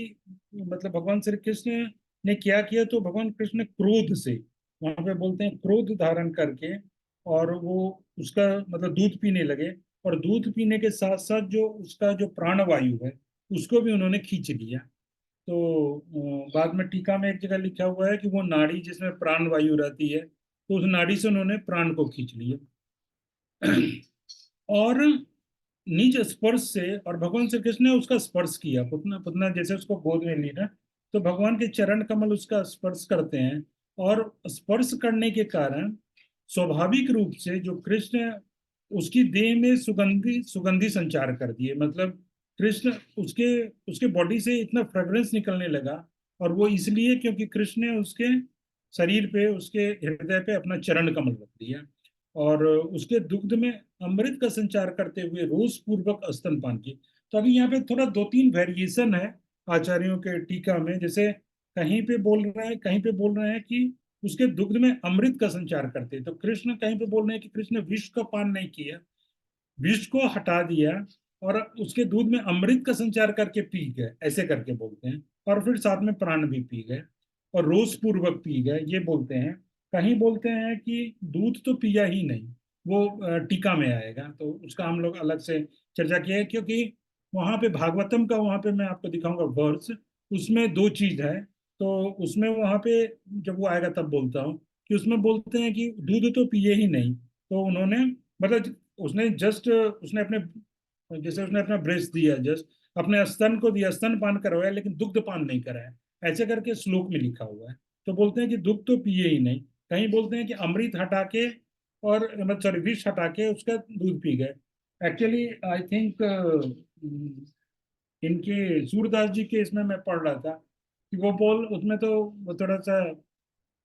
मतलब भगवान श्री कृष्ण ने क्या किया, तो भगवान कृष्ण ने क्रोध से, वहां पे बोलते हैं क्रोध धारण करके, और वो उसका मतलब दूध पीने लगे, और दूध पीने के साथ साथ जो उसका जो प्राणवायु है उसको भी उन्होंने खींच लिया। तो बाद में टीका में एक जगह लिखा हुआ है कि वो नाड़ी जिसमें प्राण वायु रहती है तो उस नाड़ी से उन्होंने प्राण को खींच लिया। और निज स्पर्श से, और भगवान श्री कृष्ण ने उसका स्पर्श किया, पुतना पुतना जैसे उसको गोद में लिया, तो भगवान के चरण कमल उसका स्पर्श करते हैं। और स्पर्श करने के कारण स्वाभाविक रूप से जो कृष्ण, उसकी देह में सुगंधी सुगंधी संचार कर दिए, मतलब कृष्ण, उसके उसके बॉडी से इतना फ्रेग्रेंस निकलने लगा। और वो इसलिए क्योंकि कृष्ण ने उसके शरीर पे, उसके हृदय पे अपना चरण कमल रख दिया। और उसके दुग्ध में अमृत का संचार करते हुए रोज पूर्वक स्तनपान की। तो अभी यहाँ पे थोड़ा दो तीन वेरिएशन है आचार्यों के टीका में। जैसे कहीं पे बोल रहे हैं, कहीं पे बोल रहे हैं कि उसके दुग्ध में अमृत का संचार करते हैं, तो कृष्ण कहीं पे बोल रहे हैं कि कृष्ण ने विष का पान नहीं किया, विष को हटा दिया और उसके दूध में अमृत का संचार करके पी गए, ऐसे करके बोलते हैं। और फिर साथ में प्राण भी पी गए और रोज पूर्वक पी गए, ये बोलते हैं। कहीं बोलते हैं कि दूध तो पिया ही नहीं, वो टीका में आएगा, तो उसका हम लोग अलग से चर्चा किया है। क्योंकि वहां पे भागवतम का, वहां पे मैं आपको दिखाऊंगा वर्स, उसमें दो चीज है। तो उसमें वहां पे जब वो आएगा तब बोलता हूँ कि उसमें बोलते हैं कि दूध तो पिए ही नहीं। तो उन्होंने, मतलब उसने जस्ट, उसने अपने, जैसे उसने अपना ब्रेस्ट दिया, जस्ट अपने स्तन को दिया, स्तन पान करवाया, लेकिन दुग्ध पान नहीं कराया, ऐसे करके श्लोक में लिखा हुआ है। तो बोलते हैं कि दुग्ध तो पिए ही नहीं। कहीं बोलते हैं कि अमृत हटा के, और मतलब सॉरी विष हटा के उसका दूध पी गए। एक्चुअली आई थिंक इनके सूरदास जी के इसमें मैं पढ़ रहा था कि वो बोल, उसमें तो वो थोड़ा सा,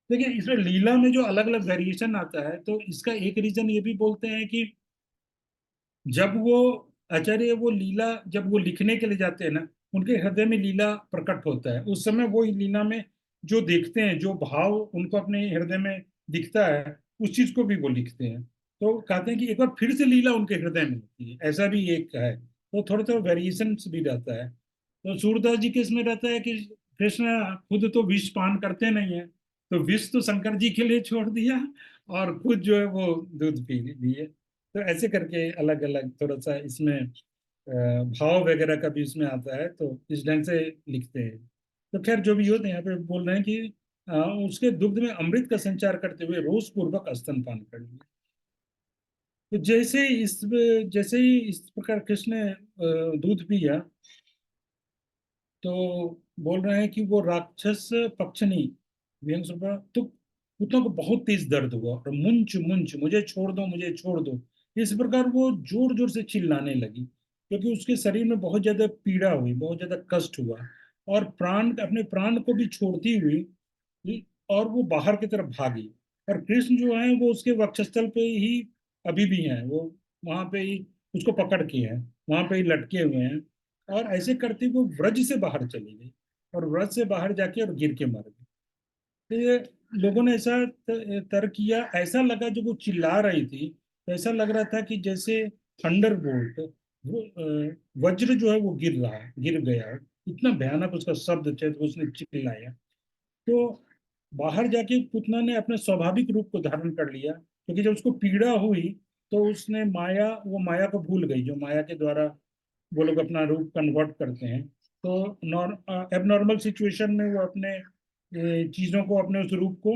देखिए इसमें लीला में जो अलग अलग वेरिएशन आता है, तो इसका एक रीजन ये भी बोलते हैं कि जब वो आचार्य, वो लीला जब वो लिखने के लिए जाते हैं ना, उनके हृदय में लीला प्रकट होता है, उस समय वो लीला में जो देखते हैं, जो भाव उनको अपने हृदय में दिखता है, उस चीज को भी वो लिखते हैं। तो कहते हैं कि एक बार फिर से लीला उनके हृदय में होती है, ऐसा भी एक है। तो थोड़ा थोड़ा वेरिएशन भी रहता है। तो सूरदास जी के इसमें रहता है कि कृष्ण खुद तो विष पान करते नहीं है, तो विष तो शंकर जी के लिए छोड़ दिया, और खुद जो है वो दूध पी लिए। तो ऐसे करके अलग अलग थोड़ा सा इसमें भाव वगैरह का भी इसमें आता है, तो इस ढंग से लिखते हैं। तो खैर जो भी हो, तो यहाँ पे बोल रहे हैं कि उसके दुग्ध में अमृत का संचार करते हुए रोज पूर्वक स्तनपान कर लिया। तो जैसे ही इस प्रकार कृष्ण ने दूध पिया, तो बोल रहे हैं कि वो राक्षस पक्षनी विहंग सुपर, तो कुत्तों को बहुत तेज दर्द हुआ और मुंच मुंच, मुझे छोड़ दो, मुझे छोड़ दो, इस प्रकार वो जोर जोर से चिल्लाने लगी, क्योंकि उसके शरीर में बहुत ज्यादा पीड़ा हुई, बहुत ज्यादा कष्ट हुआ। और प्राण, अपने प्राण को भी छोड़ती हुई, और वो बाहर की तरफ भागी। और कृष्ण जो है वो उसके वक्षस्थल पे ही अभी भी हैं, वो वहां पे ही उसको पकड़ के हैं, वहां पे ही लटके हुए हैं। और ऐसे करते वो व्रज से बाहर चली गई, और व्रज से बाहर जाके और गिर के मर गई। तो ये लोगों ने ऐसा तर्क किया, ऐसा लगा जब वो चिल्ला रही थी, तो ऐसा लग रहा था कि जैसे थंडर बोल्ट, वो वज्र जो है वो गिर रहा है, गिर गया है। इतना भयानक उसका शब्द थे, तो उसने चिल्लाया। तो बाहर जाके पुतना ने अपने स्वाभाविक रूप को धारण कर लिया, क्योंकि जब उसको पीड़ा हुई, तो उसने माया, वो माया को भूल गई, जो माया के द्वारा वो लोग अपना रूप कन्वर्ट करते हैं। तो एबनॉर्मल सिचुएशन में वो अपने चीजों को, अपने उस रूप को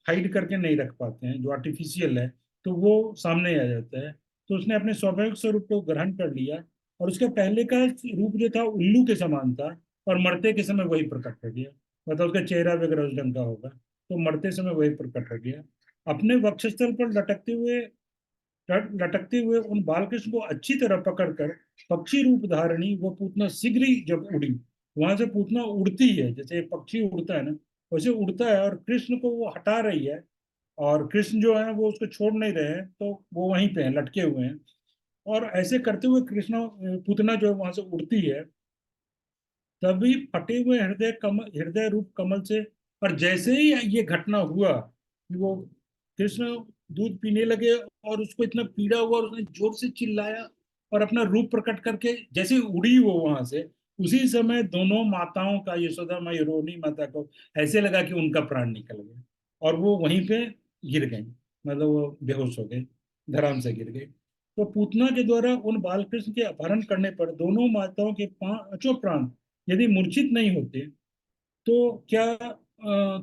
हाइड करके नहीं रख पाते हैं, जो आर्टिफिशियल है, तो वो सामने आ जाता है। तो उसने अपने स्वाभाविक स्वरूप को ग्रहण कर लिया, और उसके पहले का रूप जो था उल्लू के समान था, और मरते के समय वही प्रकट हो गया। मतलब उसका चेहरा वगैरह उस ढंग का होगा, तो मरते समय वही प्रकट हो गया। अपने वक्षस्थल पर लटकते हुए उन बालकृष्ण को अच्छी तरह पकड़कर पक्षी रूप धारणी वो पूतना शीघ्र ही जब उड़ी, वहां से पूतना उड़ती है, जैसे एक पक्षी उड़ता है ना, वैसे उड़ता है, और कृष्ण को वो हटा रही है। और कृष्ण जो है वो उसको छोड़ नहीं रहे हैं, तो वो वहीं पे हैं, लटके हुए हैं। और ऐसे करते हुए कृष्ण, पूतना जो है वहां से उड़ती है, तभी फटे हुए हृदय रूप कमल से। और जैसे ही ये घटना हुआ कि वो कृष्ण दूध पीने लगे, और उसको इतना पीड़ा हुआ, और उसने जोर से चिल्लाया और अपना रूप प्रकट करके जैसे ही उड़ी वो वहां से, उसी समय दोनों माताओं का, यशोदा माँ, रोहिणी माता को ऐसे लगा कि उनका प्राण निकल गया, और वो वहीं पे गिर गई, मतलब वो बेहोश हो गए, धराम से गिर गई। तो पूतना के द्वारा उन बालकृष्ण के अपहरण करने पर दोनों माताओं के पांचों प्राण यदि मूर्छित नहीं होते, तो क्या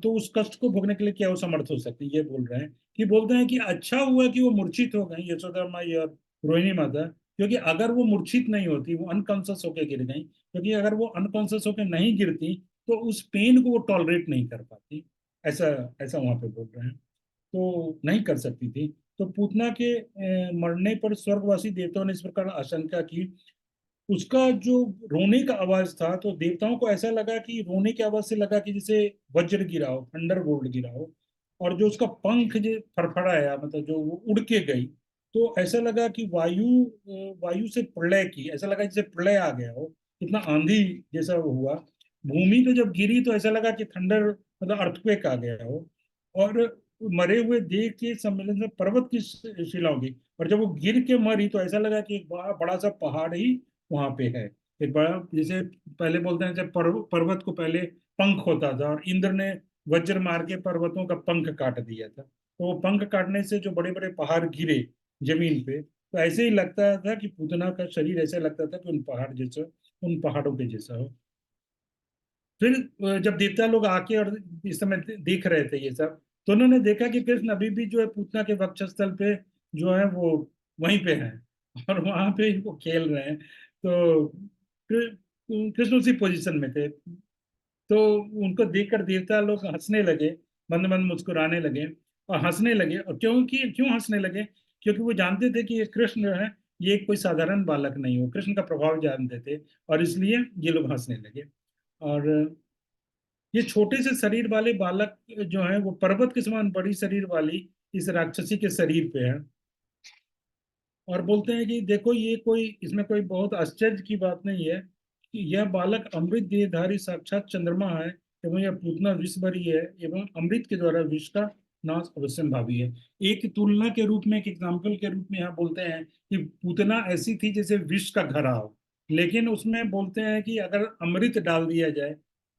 तो उस कष्ट को भोगने के लिए क्या वो समर्थ हो सकती है, ये बोल रहे हैं कि बोलते हैं कि अच्छा हुआ कि वो मूर्छित हो गई यशोदा माई और रोहिणी माता, क्योंकि अगर वो मूर्छित नहीं होती, वो अनकॉन्शियस होकर गिर गई, क्योंकि अगर वो अनकॉन्शियस होकर नहीं गिरती तो उस पेन को वो टॉलरेट नहीं कर पाती। ऐसा ऐसा वहां पे बोल रहे हैं, तो नहीं कर सकती थी। तो पूतना के मरने पर स्वर्गवासी देवताओं ने इस प्रकार आशंका की। उसका जो रोने का आवाज था, तो देवताओं को ऐसा लगा कि रोने की आवाज से लगा कि जैसे वज्र गिरा हो, थंडर बोल्ट गिरा हो। और जो उसका पंख जो फड़फड़ाया, मतलब जो वो उड़ के गई, तो ऐसा लगा कि वायु से प्रलय की, ऐसा लगा जैसे प्रलय आ गया हो, इतना आंधी जैसा वो हुआ। भूमि पे जब गिरी तो ऐसा लगा कि थंडर, मतलब अर्थक्वेक आ गया हो। और मरे हुए देह के सम्मेलन में पर्वत की शिला होगी। और जब वो गिर के मरी तो ऐसा लगा कि एक बड़ा बड़ा सा पहाड़ ही वहां पे है। एक बड़ा, जैसे पहले बोलते हैं जब पर्वत को पहले पंख होता था और इंद्र ने वज्र मार के पर्वतों का पंख काट दिया था, तो वो पंख काटने से जो बड़े बड़े पहाड़ गिरे जमीन पे, तो ऐसे ही लगता था कि पूतना का शरीर ऐसे लगता था कि उन पहाड़ जैसा, उन पहाड़ों के जैसा हो। फिर जब देवता लोग आके और इस समय देख रहे थे ये सब, तो उन्होंने देखा कि कृष्ण अभी भी जो है पूतना के वक्षस्थल पे जो है वो वहीं पे है, और वहां पे ही वो खेल रहे हैं। तो कृष्ण उसी पोजीशन में थे। तो उनको देखकर देवता लोग हंसने लगे, मंद मंद मुस्कुराने लगे और हंसने लगे। और क्यों हंसने लगे? क्योंकि वो जानते थे कि ये कृष्ण जो है, ये कोई साधारण बालक नहीं हो, कृष्ण का प्रभाव जानते थे, और इसलिए ये लोग हंसने लगे। और ये छोटे से शरीर वाले बालक जो है, वो पर्वत के समान बड़ी शरीर वाली इस राक्षसी के शरीर पे है। और बोलते हैं कि देखो, ये कोई, इसमें कोई बहुत आश्चर्य की बात नहीं है कि यह बालक अमृत देहधारी साक्षात चंद्रमा है, एवं यह पूतना विषभरी है, एवं अमृत के द्वारा विष का नाश अवश्य भावी है। एक तुलना के रूप में, एक एग्जाम्पल के रूप में यहाँ बोलते हैं कि पूतना ऐसी थी जैसे विष का घड़ा हो, लेकिन उसमें बोलते हैं कि अगर अमृत डाल दिया जाए,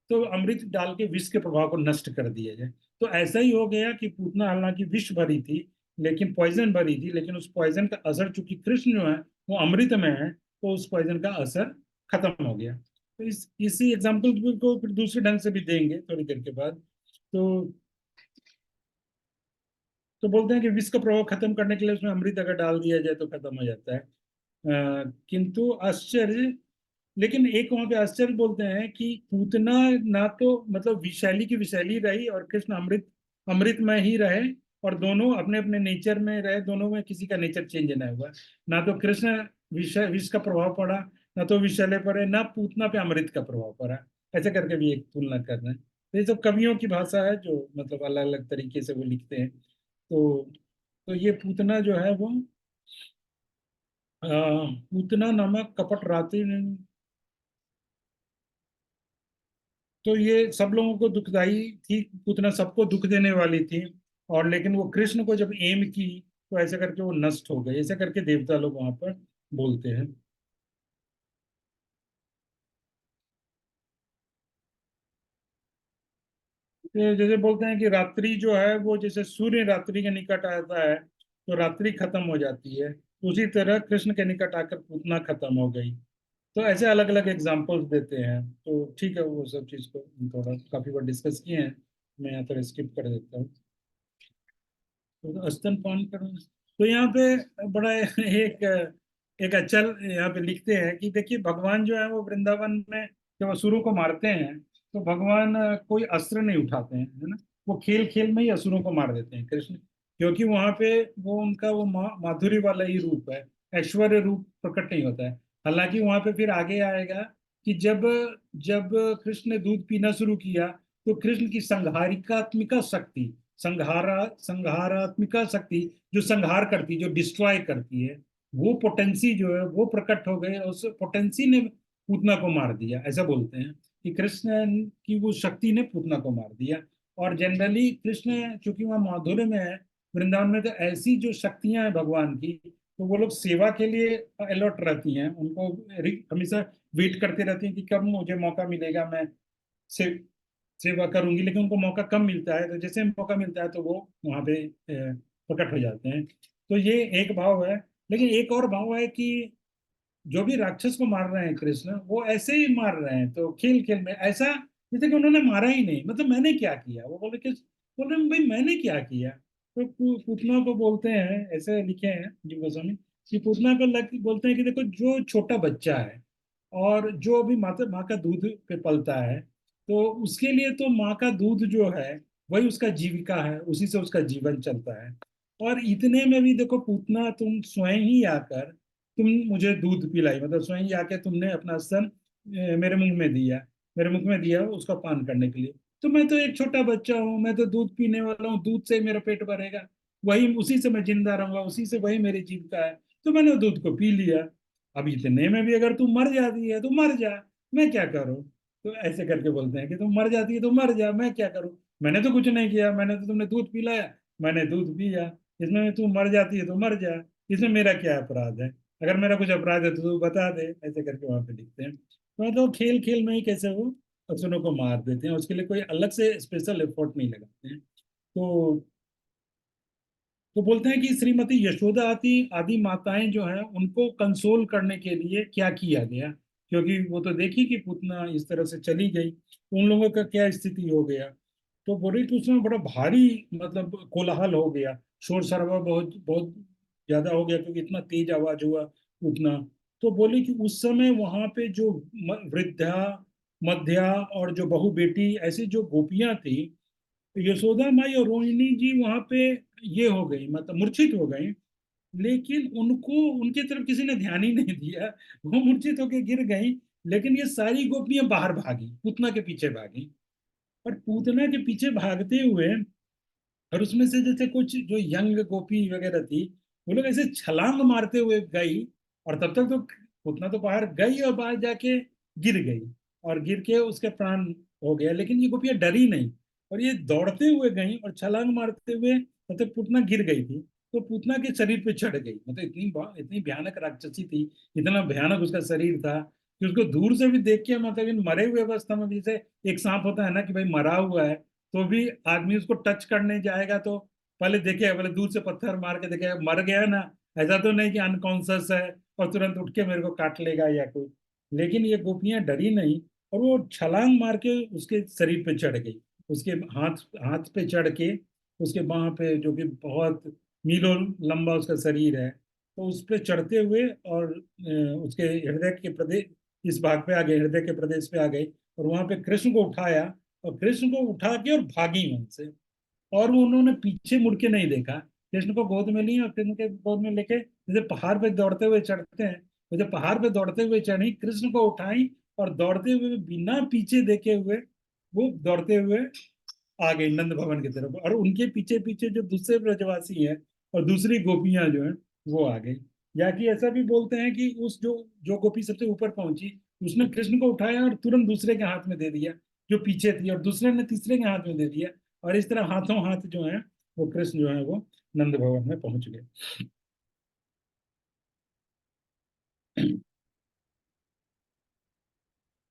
तो अमृत डाल के विष के प्रभाव को नष्ट कर दिया जाए। तो ऐसा ही हो गया कि पूतना हालांकि विष भरी थी, लेकिन पॉइजन भरी थी, लेकिन उस पॉइजन का असर, चूंकि कृष्ण जो है वो अमृत में है, तो उस पॉइजन का असर खत्म हो गया। तो इसी एग्जाम्पल को फिर दूसरे ढंग से भी देंगे थोड़ी देर के बाद। तो बोलते हैं कि विष का प्रभाव खत्म करने के लिए उसमें अमृत अगर डाल दिया जाए तो खत्म हो जाता है। किंतु आश्चर्य, लेकिन एक वहां पे आश्चर्य बोलते हैं कि पूतना ना तो मतलब विषैली की विषैली रही, और कृष्ण अमृत अमृत में ही रहे, और दोनों अपने अपने नेचर में रहे, दोनों में किसी का नेचर चेंज नहीं हुआ। ना तो कृष्ण विष का प्रभाव पड़ा, ना तो विषैले पड़े, ना पूतना पे अमृत का प्रभाव पड़ा। ऐसे करके भी एक तुलना कर रहे हैं। तो ये सब कवियों की भाषा है, जो मतलब अलग अलग तरीके से वो लिखते हैं। तो ये पूतना जो है वो पूतना नामक कपट रात्रि, तो ये सब लोगों को दुखदाई थी, उतना सबको दुख देने वाली थी। और लेकिन वो कृष्ण को जब एम की, तो ऐसे करके वो नष्ट हो गए, ऐसे करके देवता लोग वहां पर बोलते हैं। तो जैसे बोलते हैं कि रात्रि जो है वो जैसे सूर्य रात्रि के निकट आता है तो रात्रि खत्म हो जाती है, उसी तरह कृष्ण के निकट आकर पूतना खत्म हो गई। तो ऐसे अलग अलग एग्जाम्पल्स देते हैं। तो ठीक है, वो सब चीज को थोड़ा काफी बार डिस्कस किए हैं, मैं यहाँ पर स्किप कर देता हूँ। तो स्तनपान कर, तो यहाँ पे बड़ा एक एक अच्छा यहाँ पे लिखते हैं कि देखिए, भगवान जो है वो वृंदावन में जब असुरों को मारते हैं, तो भगवान कोई अस्त्र नहीं उठाते हैं, है ना। वो खेल खेल में ही असुरों को मार देते हैं कृष्ण, क्योंकि वहां पे वो उनका वो माधुर्य वाला ही रूप है, ऐश्वर्य रूप प्रकट नहीं होता है। हालांकि वहां पे फिर आगे आएगा कि जब जब कृष्ण ने दूध पीना शुरू किया, तो कृष्ण की संहारिकात्मिका शक्ति, संहारात्मिका शक्ति, जो संहार करती, जो डिस्ट्रॉय करती है, वो पोटेंसी जो है वो प्रकट हो गई, और उस पोटेंसी ने पूतना को मार दिया। ऐसा बोलते हैं कि कृष्ण की वो शक्ति ने पूतना को मार दिया। और जनरली कृष्ण चूंकि वहाँ माधुर्य में है, वृंदावन में, तो ऐसी जो शक्तियां हैं भगवान की, तो वो लोग सेवा के लिए अलर्ट रहती हैं, उनको हमेशा वेट करते रहती हैं कि कब मुझे मौका मिलेगा, मैं से सेवा करूंगी। लेकिन उनको मौका कम मिलता है, तो जैसे मौका मिलता है तो वो वहां पे प्रकट हो जाते हैं। तो ये एक भाव है। लेकिन एक और भाव है कि जो भी राक्षस को मार रहे हैं कृष्ण, वो ऐसे ही मार रहे हैं, तो खेल खेल में ऐसा जैसे कि उन्होंने मारा ही नहीं, मतलब मैंने क्या किया, वो बोले कि, बोल रहे भाई मैंने क्या किया। तो पूतना को बोलते हैं, ऐसे लिखे हैं जीव गोस्वामी कि पूतना को बोलते हैं कि देखो जो छोटा बच्चा है और जो अभी माता माँ का दूध पे पलता है, तो उसके लिए तो माँ का दूध जो है वही उसका जीविका है, उसी से उसका जीवन चलता है। और इतने में भी देखो पूतना तुम स्वयं ही आकर तुम मुझे दूध पिलाई, मतलब स्वयं ही आके तुमने अपना स्तन मेरे मुंह में दिया, मेरे मुख में दिया उसका पान करने के लिए। तो मैं तो एक छोटा बच्चा हूँ, मैं तो दूध पीने वाला हूँ, दूध से ही मेरा पेट भरेगा, वही उसी से मैं जिंदा रहूंगा, उसी से वही मेरी जीविका है। तो मैंने दूध को पी लिया। अब इतने में भी अगर तू मर जाती है तो मर जा, मैं क्या करूं। तो ऐसे करके बोलते हैं कि तुम मर जाती है तो मर जा, मैं क्या करूं। मैंने तो कुछ नहीं किया, मैंने तो तुमने दूध पिलाया, मैंने दूध पिया। इसमें तू मर जाती है तो मर जा, इसमें मेरा क्या अपराध है। अगर मेरा कुछ अपराध है तो तू बता दे, ऐसे करके वहां पे लिखते हैं। तो मतलब खेल खेल में ही कैसे वो असुरों को मार देते हैं, उसके लिए कोई अलग से स्पेशल एफर्ट नहीं लगाते हैं। तो बोलते हैं कि श्रीमती यशोदा आदि आदि माताएं जो हैं उनको कंसोल करने के लिए क्या किया गया, क्योंकि वो तो देखी कि पूतना इस तरह से चली गई, तो उन लोगों का क्या स्थिति हो गया। तो बोली कि उसमें बड़ा भारी मतलब कोलाहल हो गया, शोर शराबा बहुत बहुत ज्यादा हो गया, क्योंकि इतना तेज आवाज हुआ उतना। तो बोली कि उस समय वहां पे जो वृद्धा, मध्या और जो बहु बेटी ऐसी जो गोपियां थी, यशोदा माई और रोहिणी जी वहां पे ये हो गई, मतलब मूर्छित हो गई। लेकिन उनको उनकी तरफ किसी ने ध्यान ही नहीं दिया, वो मूर्छित होकर गिर गई। लेकिन ये सारी गोपियां बाहर भागी, पूतना के पीछे भागी। और पूतना के पीछे भागते हुए, और उसमें से जैसे कुछ जो यंग गोपी वगैरह थी, वो लोग ऐसे छलांग मारते हुए गई। और तब तक तो पूतना तो बाहर गई और बाहर जाके गिर गई, और गिर के उसके प्राण हो गया। लेकिन ये गोपियां डरी नहीं, और ये दौड़ते हुए गई और छलांग मारते हुए, मतलब पूतना गिर गई थी तो पूतना के शरीर पे चढ़ गई। मतलब इतनी भयानक राक्षसी थी, इतना भयानक उसका शरीर था कि उसको दूर से भी देख के, मतलब इन मरे हुए अवस्था में भी, जैसे एक सांप होता है ना कि भाई मरा हुआ है, तो भी आदमी उसको टच करने जाएगा तो पहले देखेगा, पहले दूर से पत्थर मार के देखेगा मर गया ना। ऐसा तो नहीं कि अनकॉन्सियस है और तुरंत उठ के मेरे को काट लेगा या कोई। लेकिन ये गोपियां डरी नहीं, और वो छलांग मार के उसके शरीर पे चढ़ गई, उसके हाथ हाथ पे चढ़ के, उसके बाह पे, जो कि बहुत मीलों लंबा उसका शरीर है, तो उस पे चढ़ते हुए और उसके हृदय के प्रदेश, इस भाग पे आ गए, हृदय के प्रदेश पे आ गए। और वहां पे कृष्ण को उठाया, और कृष्ण को उठा के और भागी वहां से। और वो उन्होंने पीछे मुड़ के नहीं देखा, कृष्ण को गोद में ली और कृष्ण के गोद में लेके जैसे पहाड़ पे दौड़ते हुए चढ़ते हैं, तो जब पहाड़ पे दौड़ते हुए चढ़ी, कृष्ण को उठाई और दौड़ते हुए बिना पीछे देखे हुए वो दौड़ते हुए आ गई नंद भवन की तरफ। और उनके पीछे पीछे जो दूसरे ब्रजवासी हैं और दूसरी गोपियां जो हैं वो आ गई। या कि ऐसा भी बोलते हैं कि उस जो जो गोपी सबसे ऊपर पहुंची, उसने कृष्ण को उठाया और तुरंत दूसरे के हाथ में दे दिया जो पीछे थी, और दूसरे ने तीसरे के हाथ में दे दिया। और इस तरह हाथों हाथ जो है वो कृष्ण जो है वो नंद भवन में पहुंच गए।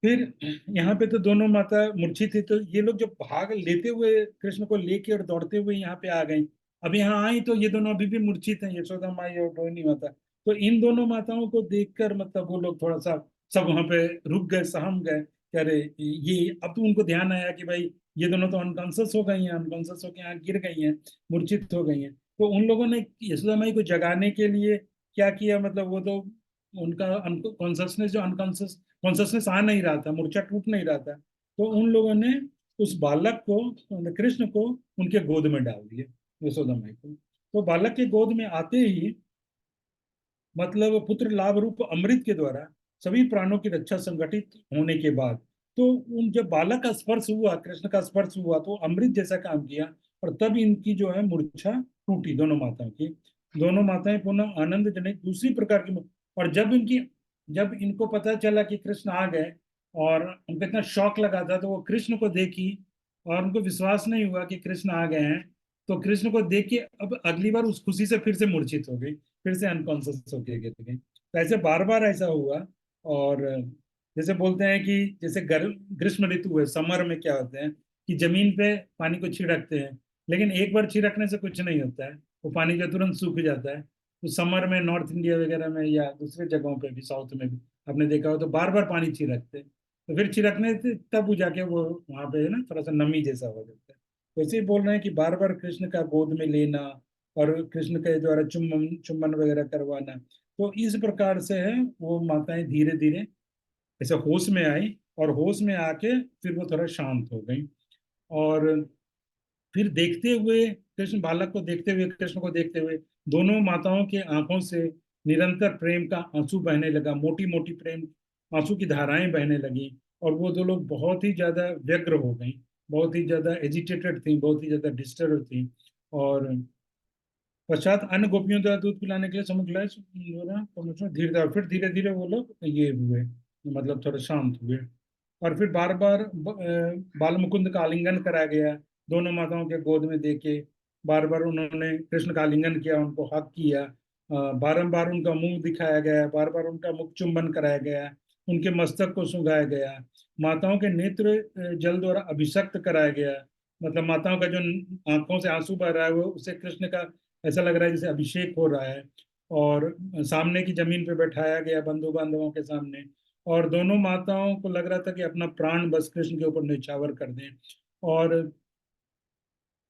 फिर यहाँ पे तो दोनों माता मूर्छित थी, तो ये लोग जो भाग लेते हुए कृष्ण को लेके और दौड़ते हुए यहाँ पे आ गई। अब यहाँ आई तो ये दोनों अभी भी मूर्छित हैं, यशोदा माई और रोहिणी माता। तो इन दोनों माताओं को देखकर मतलब वो लोग थोड़ा सा सब वहां पे रुक गए, सहम गए कि अरे ये। अब तो उनको ध्यान आया कि भाई ये दोनों तो अनकॉन्सियस हो गई हैं, अनकॉन्सियस होकर यहाँ गिर गई हैं, मूर्छित हो गई हैं। तो उन लोगों ने यशोदा माई को जगाने के लिए क्या किया, मतलब वो तो उनका कॉन्सियसनेस जो अनकॉन्सियस कॉन्सियसनेस आ नहीं रहा था, मूर्छा टूट नहीं रहा था, तो उन लोगों ने उस बालक को, कृष्ण को, उनके गोद में डाल दिया, यशोदा माई को। तो बालक के गोद में आते ही, मतलब पुत्र लाभ रूप अमृत के द्वारा सभी प्राणों की रक्षा संगठित होने के बाद, तो उन जब बालक का स्पर्श हुआ, कृष्ण का स्पर्श हुआ, तो अमृत जैसा काम किया। और तब इनकी जो है मूर्छा टूटी, दोनों माताओं की। दोनों माताएं पुनः आनंद जनित दूसरी प्रकार की और जब इनको पता चला कि कृष्ण आ गए, और उनको इतना शौक लगा था, तो वो कृष्ण को देखी और उनको विश्वास नहीं हुआ कि कृष्ण आ गए हैं। तो कृष्ण को देख के अब अगली बार उस खुशी से फिर से मूर्छित हो गई, फिर से अनकॉन्शियस होके गिर गई। तो ऐसे बार बार ऐसा हुआ। और जैसे बोलते हैं कि जैसे ग्रीष्म ऋतु है, समर में क्या होता है कि जमीन पे पानी को छिड़कते हैं, लेकिन एक बार छिड़कने से कुछ नहीं होता है, वो पानी जो तुरंत सूख जाता है। तो समर में नॉर्थ इंडिया वगैरह में या दूसरे जगहों पे भी, साउथ में भी आपने देखा हो, तो बार बार पानी छिड़कते हैं। तो फिर छिड़कने से तब वो जाके वो वहां पे ना थोड़ा सा नमी जैसा हो जाता है। वैसे ही बोल रहे हैं कि बार बार कृष्ण का गोद में लेना और कृष्ण के द्वारा चुम्बन चुम्बन वगैरह करवाना। तो इस प्रकार से है वो माताएं धीरे धीरे ऐसे होश में आई, और होश में आके फिर वो थोड़ा शांत हो गई। और फिर देखते हुए कृष्ण, बालक को देखते हुए, कृष्ण को देखते हुए दोनों माताओं के आंखों से निरंतर प्रेम का आंसू बहने लगा, मोटी मोटी प्रेम आंसू की धाराएं बहने लगी। और वो दो लोग बहुत ही ज्यादा व्यग्र हो गई, बहुत ही ज्यादा एजिटेटेड थी, बहुत ही ज्यादा डिस्टर्ब थी। और पश्चात अन्य गोपियों द्वारा दूध पिलाने के लिए समुद्र धीरे फिर धीरे धीरे वो लोग ये हुए, मतलब थोड़े शांत हुए। और फिर बार बार बाल मुकुंद का आलिंगन कराया गया, दोनों माताओं के गोद में देके बार बार उन्होंने कृष्ण का आलिंगन किया, उनको हक किया। बारंबार उनका मुंह दिखाया गया, बार बार उनका मुख चुंबन कराया गया, उनके मस्तक को सुंघाया गया। माताओं के नेत्र जल द्वारा अभिषक्त कराया गया, मतलब माताओं का जो आंखों से आंसू बह रहा है वो उसे कृष्ण का ऐसा लग रहा है जैसे अभिषेक हो रहा है। और सामने की जमीन पे बैठाया गया बंधु बांधवों के सामने, और दोनों माताओं को लग रहा था कि अपना प्राण बस कृष्ण के ऊपर न्यौछावर कर दें। और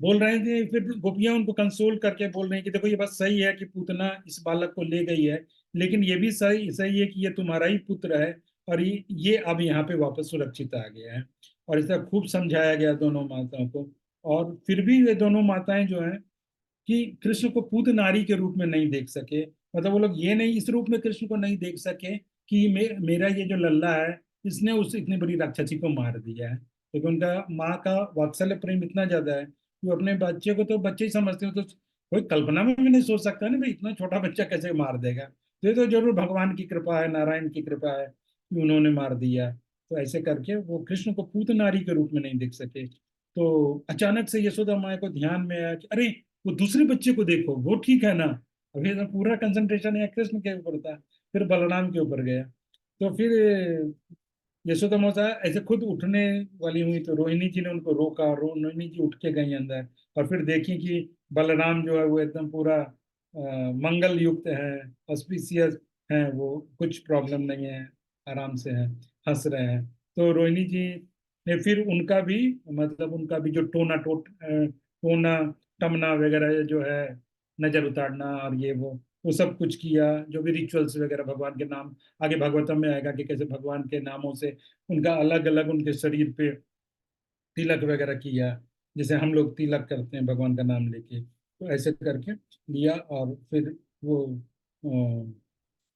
बोल रहे थे, फिर गोपियां उनको कंसोल करके बोल रही हैं कि देखो ये बात सही है कि पूतना इस बालक को ले गई है, लेकिन ये भी सही सही है कि ये तुम्हारा ही पुत्र है, और ये अब यहाँ पे वापस सुरक्षित आ गया है। और इस तरह खूब समझाया गया दोनों माताओं को। और फिर भी ये दोनों माताएं जो हैं कि कृष्ण को पूत नारी के रूप में नहीं देख सके, मतलब वो लोग ये नहीं, इस रूप में कृष्ण को नहीं देख सके कि मेरा ये जो लल्ला है इसने उस इतनी बड़ी राक्षसी को मार दिया है। क्योंकि उनका माँ का वात्सल्य प्रेम इतना ज्यादा है कि वो अपने बच्चे को तो बच्चे ही समझते हो, तो कोई कल्पना में भी नहीं सोच सकता ना भाई इतना छोटा बच्चा कैसे मार देगा। तो ये तो जरूर भगवान की कृपा है, नारायण की कृपा है कि उन्होंने मार दिया। तो ऐसे करके वो कृष्ण को पूत नारी के रूप में नहीं देख सके। तो अचानक से यशोदा माया को ध्यान में आया कि अरे वो दूसरे बच्चे को देखो, वो ठीक है ना। अभी तो पूरा कंसंट्रेशन है कृष्ण के ऊपर था, फिर बलराम के ऊपर गया। तो फिर यशोदा माता ऐसे खुद उठने वाली हुई तो रोहिणी जी ने उनको रोका, रोहिणी जी उठ के गई अंदर। और फिर देखी कि बलराम जो है वो एकदम पूरा मंगल युक्त है, ऑस्पिशियस है, वो कुछ प्रॉब्लम नहीं है, आराम से है, हंस रहे हैं। तो रोहिणी जी ने फिर उनका भी, मतलब उनका भी जो टोना टमना वगैरह जो है, नजर उतारना और ये वो सब कुछ किया, जो भी रिचुअल्स वगैरह भगवान के नाम, आगे भागवतम में आएगा कि कैसे भगवान के नामों से उनका अलग अलग उनके शरीर पे तिलक वगैरह किया, जैसे हम लोग तिलक करते हैं भगवान का नाम लेके। तो ऐसे करके लिया। और फिर वो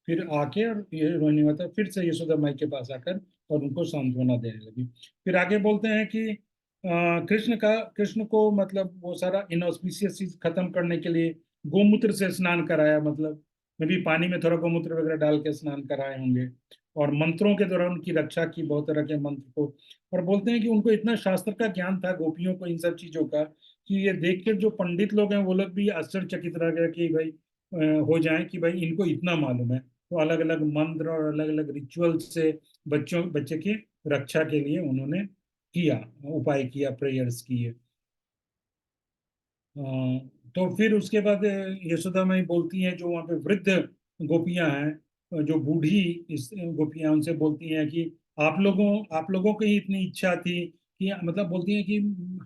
फिर आके, और ये रोहिणी माता फिर से यशोदा माई के पास आकर और उनको सांत्वना देने लगी। फिर आगे बोलते हैं कि कृष्ण को मतलब वो सारा इनऑस्पिशियस चीज खत्म करने के लिए गोमूत्र से स्नान कराया, मतलब में भी पानी में थोड़ा गोमूत्र वगैरह डाल के स्नान कराए होंगे। और मंत्रों के द्वारा उनकी रक्षा की, बहुत तरह के मंत्र को। और बोलते हैं कि उनको इतना शास्त्र का ज्ञान था गोपियों को इन सब चीजों का, कि ये देख के जो पंडित लोग हैं वो लोग भी आश्चर्यचकित रह गए कि भाई हो जाए कि भाई इनको इतना मालूम है। तो अलग अलग मंत्र और अलग अलग रिचुअल से बच्चे की रक्षा के लिए उन्होंने किया, उपाय किया, प्रेयर्स किए। तो फिर उसके बाद यशोदा माई बोलती हैं, जो वहाँ पे वृद्ध गोपियां हैं, जो बूढ़ी इस गोपियां, उनसे बोलती हैं कि आप लोगों की ही इतनी इच्छा थी कि, मतलब बोलती हैं कि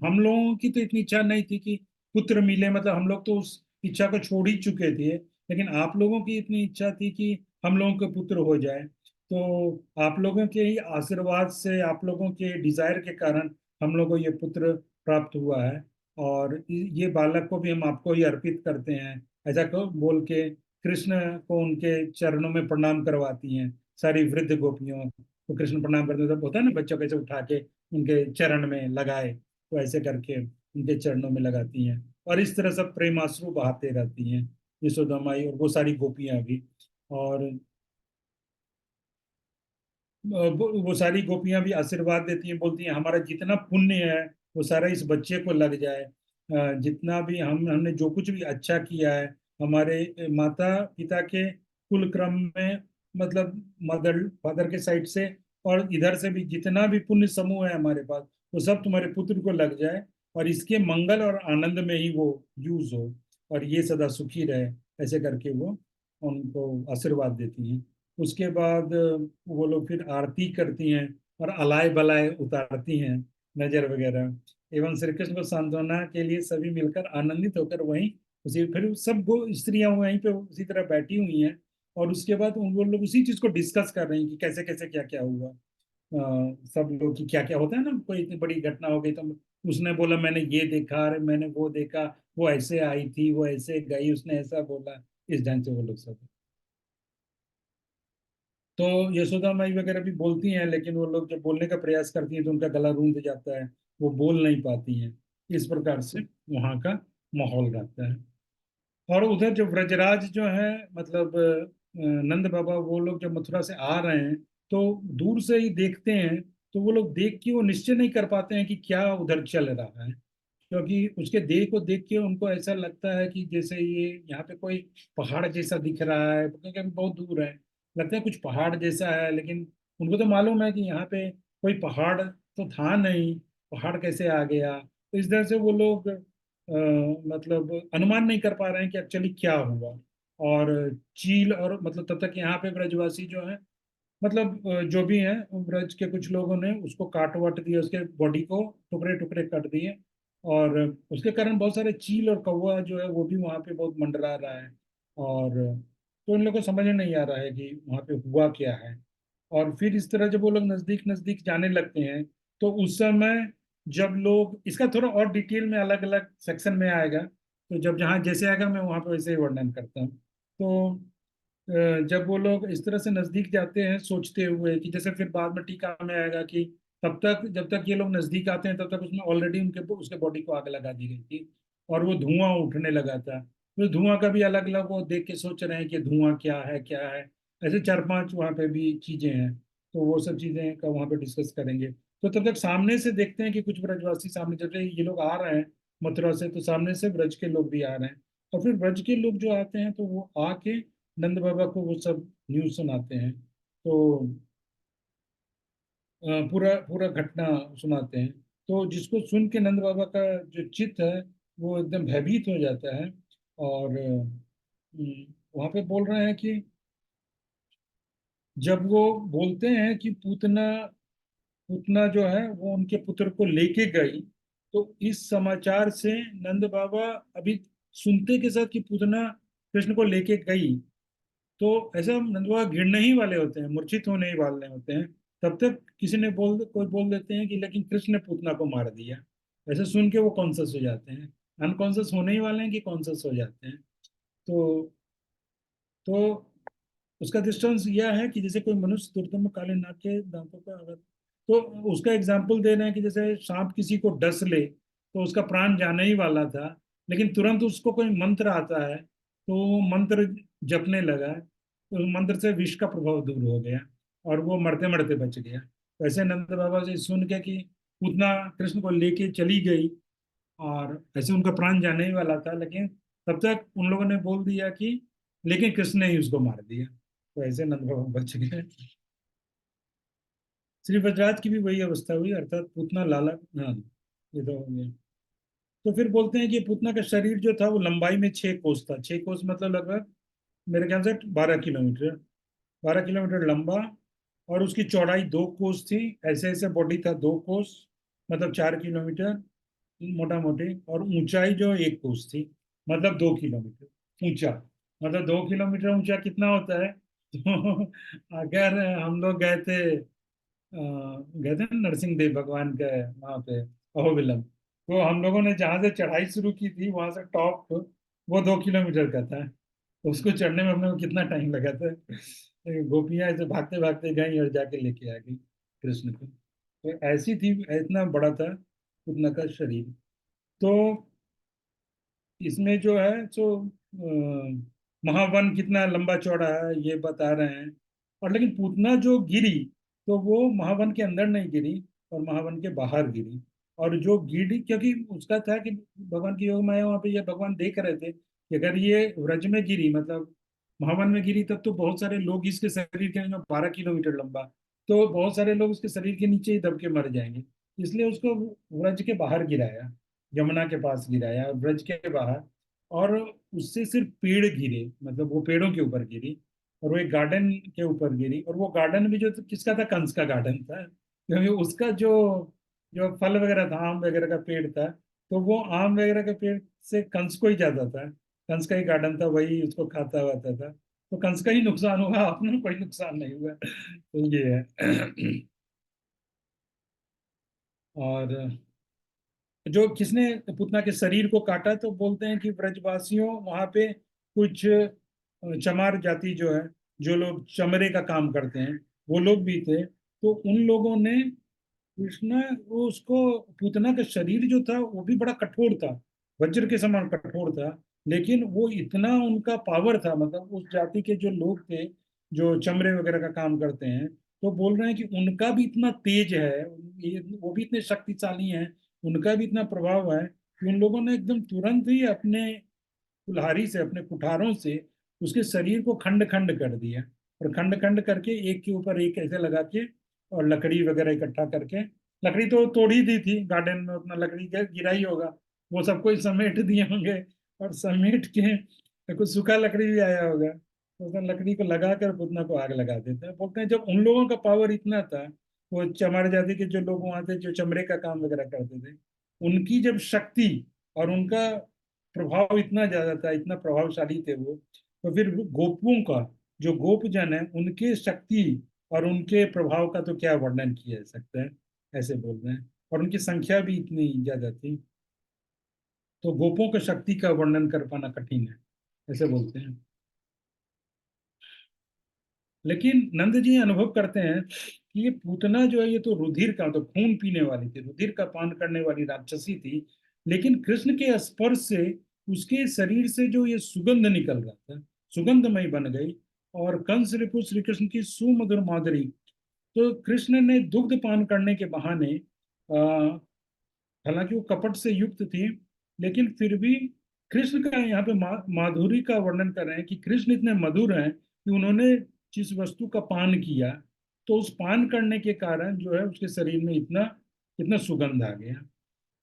हम लोगों की तो इतनी इच्छा नहीं थी कि पुत्र मिले, मतलब हम लोग तो उस इच्छा को छोड़ ही चुके थे, लेकिन आप लोगों की इतनी इच्छा थी कि हम लोगों के पुत्र हो जाए। तो आप लोगों के ही आशीर्वाद से, आप लोगों के डिजायर के कारण हम लोगों को ये पुत्र प्राप्त हुआ है। और ये बालक को भी हम आपको ही अर्पित करते हैं, ऐसा को बोल के कृष्ण को उनके चरणों में प्रणाम करवाती हैं सारी वृद्ध गोपियों को। कृष्ण प्रणाम करते तो होता है ना, बच्चों को ऐसे उठा के उनके चरण में लगाए, तो ऐसे करके उनके चरणों में लगाती हैं। और इस तरह सब प्रेमाश्रु बहाते रहती हैं यशोदा माई और वो सारी गोपियां भी। और वो सारी गोपियां भी आशीर्वाद देती हैं, बोलती हैं हमारा जितना पुण्य है वो सारा इस बच्चे को लग जाए। जितना भी हमने जो कुछ भी अच्छा किया है हमारे माता पिता के कुल क्रम में, मतलब मदर फादर के साइड से, और इधर से भी जितना भी पुण्य समूह है हमारे पास, वो सब तुम्हारे पुत्र को लग जाए, और इसके मंगल और आनंद में ही वो यूज हो, और ये सदा सुखी रहे। ऐसे करके वो उनको आशीर्वाद देती हैं। उसके बाद वो लोग फिर आरती करती हैं और अलाय बलाय उतारती हैं, नजर वगैरह। एवं श्री कृष्ण को सांत्वना के लिए सभी मिलकर आनंदित होकर वहीं उसी फिर सब स्त्रियां वहीं पे उसी तरह बैठी हुई हैं। और उसके बाद उन वो लोग उसी चीज को डिस्कस कर रहे हैं कि कैसे कैसे क्या क्या हुआ। सब लोग की क्या क्या होता है ना, कोई इतनी बड़ी घटना हो गई तो उसने बोला मैंने ये देखा, अरे मैंने वो देखा, वो ऐसे आई थी, वो ऐसे गई, उसने ऐसा बोला। इस ढंग से वो लोग सब। तो यशोदा माई वगैरह भी बोलती हैं, लेकिन वो लोग जब बोलने का प्रयास करती हैं तो उनका गला रूंध जाता है, वो बोल नहीं पाती हैं। इस प्रकार से वहाँ का माहौल रहता है। और उधर जो व्रजराज जो है, मतलब नंद बाबा वो लोग जब मथुरा से आ रहे हैं तो दूर से ही देखते हैं। तो वो लोग देख के वो निश्चय नहीं कर पाते हैं कि क्या उधर चल रहा है, क्योंकि उसके देह को देख के उनको ऐसा लगता है कि जैसे ये यहाँ पे कोई पहाड़ जैसा दिख रहा है, क्योंकि अभी बहुत दूर है। लगता है कुछ पहाड़ जैसा है, लेकिन उनको तो मालूम है कि यहाँ पे कोई पहाड़ तो था नहीं, पहाड़ कैसे आ गया। तो इस तरह से वो लोग मतलब अनुमान नहीं कर पा रहे हैं कि एक्चुअली क्या हुआ। और चील और मतलब तब तक यहाँ पे ब्रजवासी जो है, मतलब जो भी है ब्रज के कुछ लोगों ने उसको काट वाट दिया, उसके बॉडी को टुकड़े टुकड़े कर दिए। और उसके कारण बहुत सारे चील और कौवा जो है वो भी वहां पे बहुत मंडरा रहा है। और तो इन लोगों को समझ में नहीं आ रहा है कि वहां पे हुआ क्या है। और फिर इस तरह जब वो लोग नजदीक नजदीक जाने लगते हैं तो उस समय जब लोग इसका थोड़ा और डिटेल में अलग अलग सेक्शन में आएगा, तो जब जहाँ जैसे आएगा मैं वहां पे वैसे ही वर्णन करता हूँ। तो जब वो लोग इस तरह से नजदीक जाते हैं सोचते हुए कि जैसे फिर बाद में टीका में आएगा कि तब तक जब तक ये लोग नजदीक आते हैं तब तक उसमें ऑलरेडी उनके उसके बॉडी को आग लगा दी गई थी और वो धुआं उठने लगा था। तो धुआं का भी अलग अलग वो देख के सोच रहे हैं कि धुआं क्या है क्या है। ऐसे चार पांच वहाँ पे भी चीजें हैं, तो वो सब चीजें का वहाँ पे डिस्कस करेंगे। तो तब तक सामने से देखते हैं कि कुछ ब्रजवासी सामने, जब ये लोग आ रहे हैं मथुरा से तो सामने से ब्रज के लोग भी आ रहे हैं। और फिर ब्रज के लोग जो आते हैं तो वो आके नंद बाबा को वो सब न्यूज़ सुनाते हैं। तो पूरा पूरा घटना सुनाते हैं। तो जिसको सुन के नंद बाबा का जो चित्त है वो एकदम भयभीत हो जाता है। और वहां पे बोल रहे हैं कि जब वो बोलते हैं कि पूतना पूतना जो है वो उनके पुत्र को लेके गई, तो इस समाचार से नंद बाबा अभी सुनते के साथ कि पूतना कृष्ण को लेके गई, तो ऐसा नंदुआ गिरने ही वाले होते हैं, मूर्छित होने ही वाले होते हैं। तब तक किसी ने कोई बोल देते हैं कि लेकिन कृष्ण ने पूतना को मार दिया। ऐसे सुन के वो कॉन्सियस हो जाते हैं, अनकॉन्सियस होने ही वाले हैं कि कॉन्सियस हो जाते हैं। तो तो उसका दृष्टांत यह है कि जैसे कोई मनुष्य दुर्दम काले नाग के दांतों का अगर, तो उसका एग्जाम्पल दे रहे हैं कि जैसे सांप किसी को डस ले तो उसका प्राण जाने ही वाला था, लेकिन तुरंत उसको कोई मंत्र आता है तो वो मंत्र जपने लगा, तो उस मंत्र से विष का प्रभाव दूर हो गया और वो मरते मरते बच गया। वैसे नंद बाबा से सुन के कि पूतना कृष्ण को लेके चली गई और ऐसे उनका प्राण जाने ही वाला था, लेकिन तब तक उन लोगों ने बोल दिया कि लेकिन कृष्ण ने ही उसको मार दिया, तो ऐसे नंद बाबा बच गए। श्री ब्रजराज की भी वही अवस्था हुई, अर्थात पूतना लाला। हाँ, ये तो हो गया। तो फिर बोलते हैं कि पूतना का शरीर जो था वो लंबाई में 6 कोस था। 6 कोस मतलब लगभग मेरे ख्याल से 12 किलोमीटर, 12 किलोमीटर लंबा। और उसकी चौड़ाई 2 कोस थी। ऐसे ऐसे बॉडी था 2 कोस, मतलब 4 किलोमीटर मोटा मोटी। और ऊंचाई जो 1 कोस थी, मतलब 2 किलोमीटर ऊंचा। मतलब 2 किलोमीटर ऊंचा कितना होता है? तो अगर हम लोग गए थे ना नरसिंह देव भगवान के वहां पे अहोबिलम, तो हम लोगों ने जहां से चढ़ाई शुरू की थी वहां से टॉप वो 2 किलोमीटर का था। तो उसको चढ़ने में हमने को कितना टाइम लगा था, लेकिन गोपियां ऐसे भागते भागते गई और जाके लेके आ गई कृष्ण को। तो ऐसी थी, इतना बड़ा था उतना का शरीर। तो इसमें जो है सो महावन कितना लंबा चौड़ा है ये बता रहे हैं। और लेकिन पूतना जो गिरी तो वो महावन के अंदर नहीं गिरी और महावन के बाहर गिरी। और जो गिरी क्योंकि उसका था कि भगवान की योग माया वहां पे ये भगवान देख रहे थे कि अगर ये व्रज में गिरी मतलब महावन में गिरी तब तो बहुत सारे लोग इसके शरीर के 12 किलोमीटर लंबा, तो बहुत सारे लोग उसके शरीर के नीचे ही दब के मर जाएंगे। इसलिए उसको व्रज के बाहर गिराया, यमुना के पास गिराया और ब्रज के बाहर। और उससे सिर्फ पेड़ गिरे, मतलब वो पेड़ों के ऊपर गिरी और वो एक गार्डन के ऊपर गिरी। और वो गार्डन भी जो किसका था, कंस का गार्डन था, क्योंकि उसका जो जो फल वगैरह था, आम वगैरह का पेड़ था, तो वो आम वगैरह के पेड़ से कंस को ही जाता था। कंस का ही गार्डन था, वही उसको खाता हुआ था। तो कंस का ही नुकसान हुआ, अपना कोई नुकसान नहीं हुआ। तो ये है। और जो किसने पुतना के शरीर को काटा, तो बोलते हैं कि ब्रजवासियों वहां पे कुछ चमार जाति जो है, जो लोग चमड़े का काम करते हैं, वो लोग भी थे। तो उन लोगों ने कृष्ण, वो उसको, पूतना का शरीर जो था वो भी बड़ा कठोर था, वज्र के समान कठोर था। लेकिन वो इतना उनका पावर था, मतलब उस जाति के जो लोग थे, जो चमड़े वगैरह का काम करते हैं, तो बोल रहे हैं कि उनका भी इतना तेज है, वो भी इतने शक्तिशाली हैं, उनका भी इतना प्रभाव है कि उन लोगों ने एकदम तुरंत ही अपने कुल्हाड़ी से, अपने कुठारों से उसके शरीर को खंड खंड कर दिया। और खंड खंड करके एक के ऊपर एक ऐसे लगा के, और लकड़ी वगैरह इकट्ठा करके, लकड़ी तो तोड़ ही दी थी गार्डन में, अपना लकड़ी गिरा ही होगा, वो सब कोई समेट दिए होंगे। और समेट के कुछ सूखा लकड़ी भी आया होगा, तो उसने लकड़ी को लगा कर पुतना को आग लगा देते हैं। बोलते हैं जब उन लोगों का पावर इतना था, वो चमार जाति के जो लोग वहां थे, जो चमड़े का काम वगैरह करते थे, उनकी जब शक्ति और उनका प्रभाव इतना ज्यादा था, इतना प्रभावशाली थे वो, तो फिर गोपों का, जो गोप जन है, उनके शक्ति और उनके प्रभाव का तो क्या वर्णन किया जा सकता है, ऐसे बोल रहे हैं। और उनकी संख्या भी इतनी ज्यादा थी, तो गोपों की शक्ति का वर्णन कर पाना कठिन है, ऐसे बोलते हैं। लेकिन नंद जी अनुभव करते हैं कि ये पूतना जो है, ये तो रुधिर का, तो खून पीने वाली थी, रुधिर का पान करने वाली राक्षसी थी। लेकिन कृष्ण के स्पर्श से उसके शरीर से जो ये सुगंध निकल रहा था, सुगंधमय बन गई। और कंस रिपु श्री कृष्ण की सुमधुर माधुरी, तो कृष्ण ने दुग्ध पान करने के बहाने, हालांकि वो कपट से युक्त थी, लेकिन फिर भी कृष्ण का यहाँ पे माधुरी का वर्णन कर रहे हैं कि कृष्ण इतने मधुर हैं कि उन्होंने जिस वस्तु का पान किया, तो उस पान करने के कारण जो है उसके शरीर में इतना इतना सुगंध आ गया।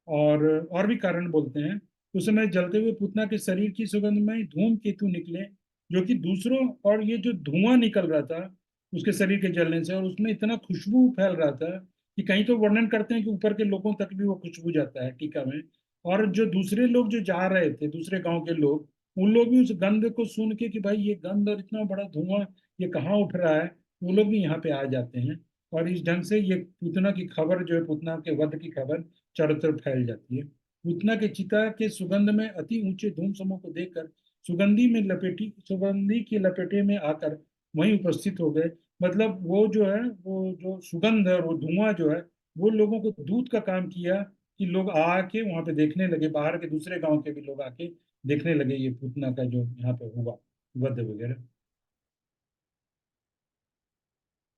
और भी कारण बोलते हैं। उस समय जलते हुए पुतना के शरीर की सुगंध में धूम केतु निकले, जो कि दूसरों, और ये जो धुआं निकल रहा था उसके शरीर के जलने से, और उसमें इतना खुशबू फैल रहा था कि कहीं तो वर्णन करते हैं कि ऊपर के लोगों तक भी वो खुशबू जाता है टीका में। और जो दूसरे लोग जो जा रहे थे, दूसरे गांव के लोग, उन लोग भी उस गंध को सुन के कि भाई ये गंध और इतना बड़ा धुआं, ये कहाँ उठ रहा है, वो लोग भी यहाँ पे आ जाते हैं। और इस ढंग से ये पूतना की खबर जो है, पूतना के वध की खबर चारों तरफ फैल जाती है। पूतना के चिता के सुगंध में अति ऊंचे धूम समूह को देखकर सुगंधी की लपेटे में आकर वहीं उपस्थित हो गए। मतलब वो जो है, वो जो सुगंध है और वो धुआं जो है, वो लोगों को दूत का काम किया कि लोग आके वहां पे देखने लगे, बाहर के दूसरे गांव के भी लोग आके देखने लगे ये पूतना का जो यहाँ पे हुआ वध वगैरह।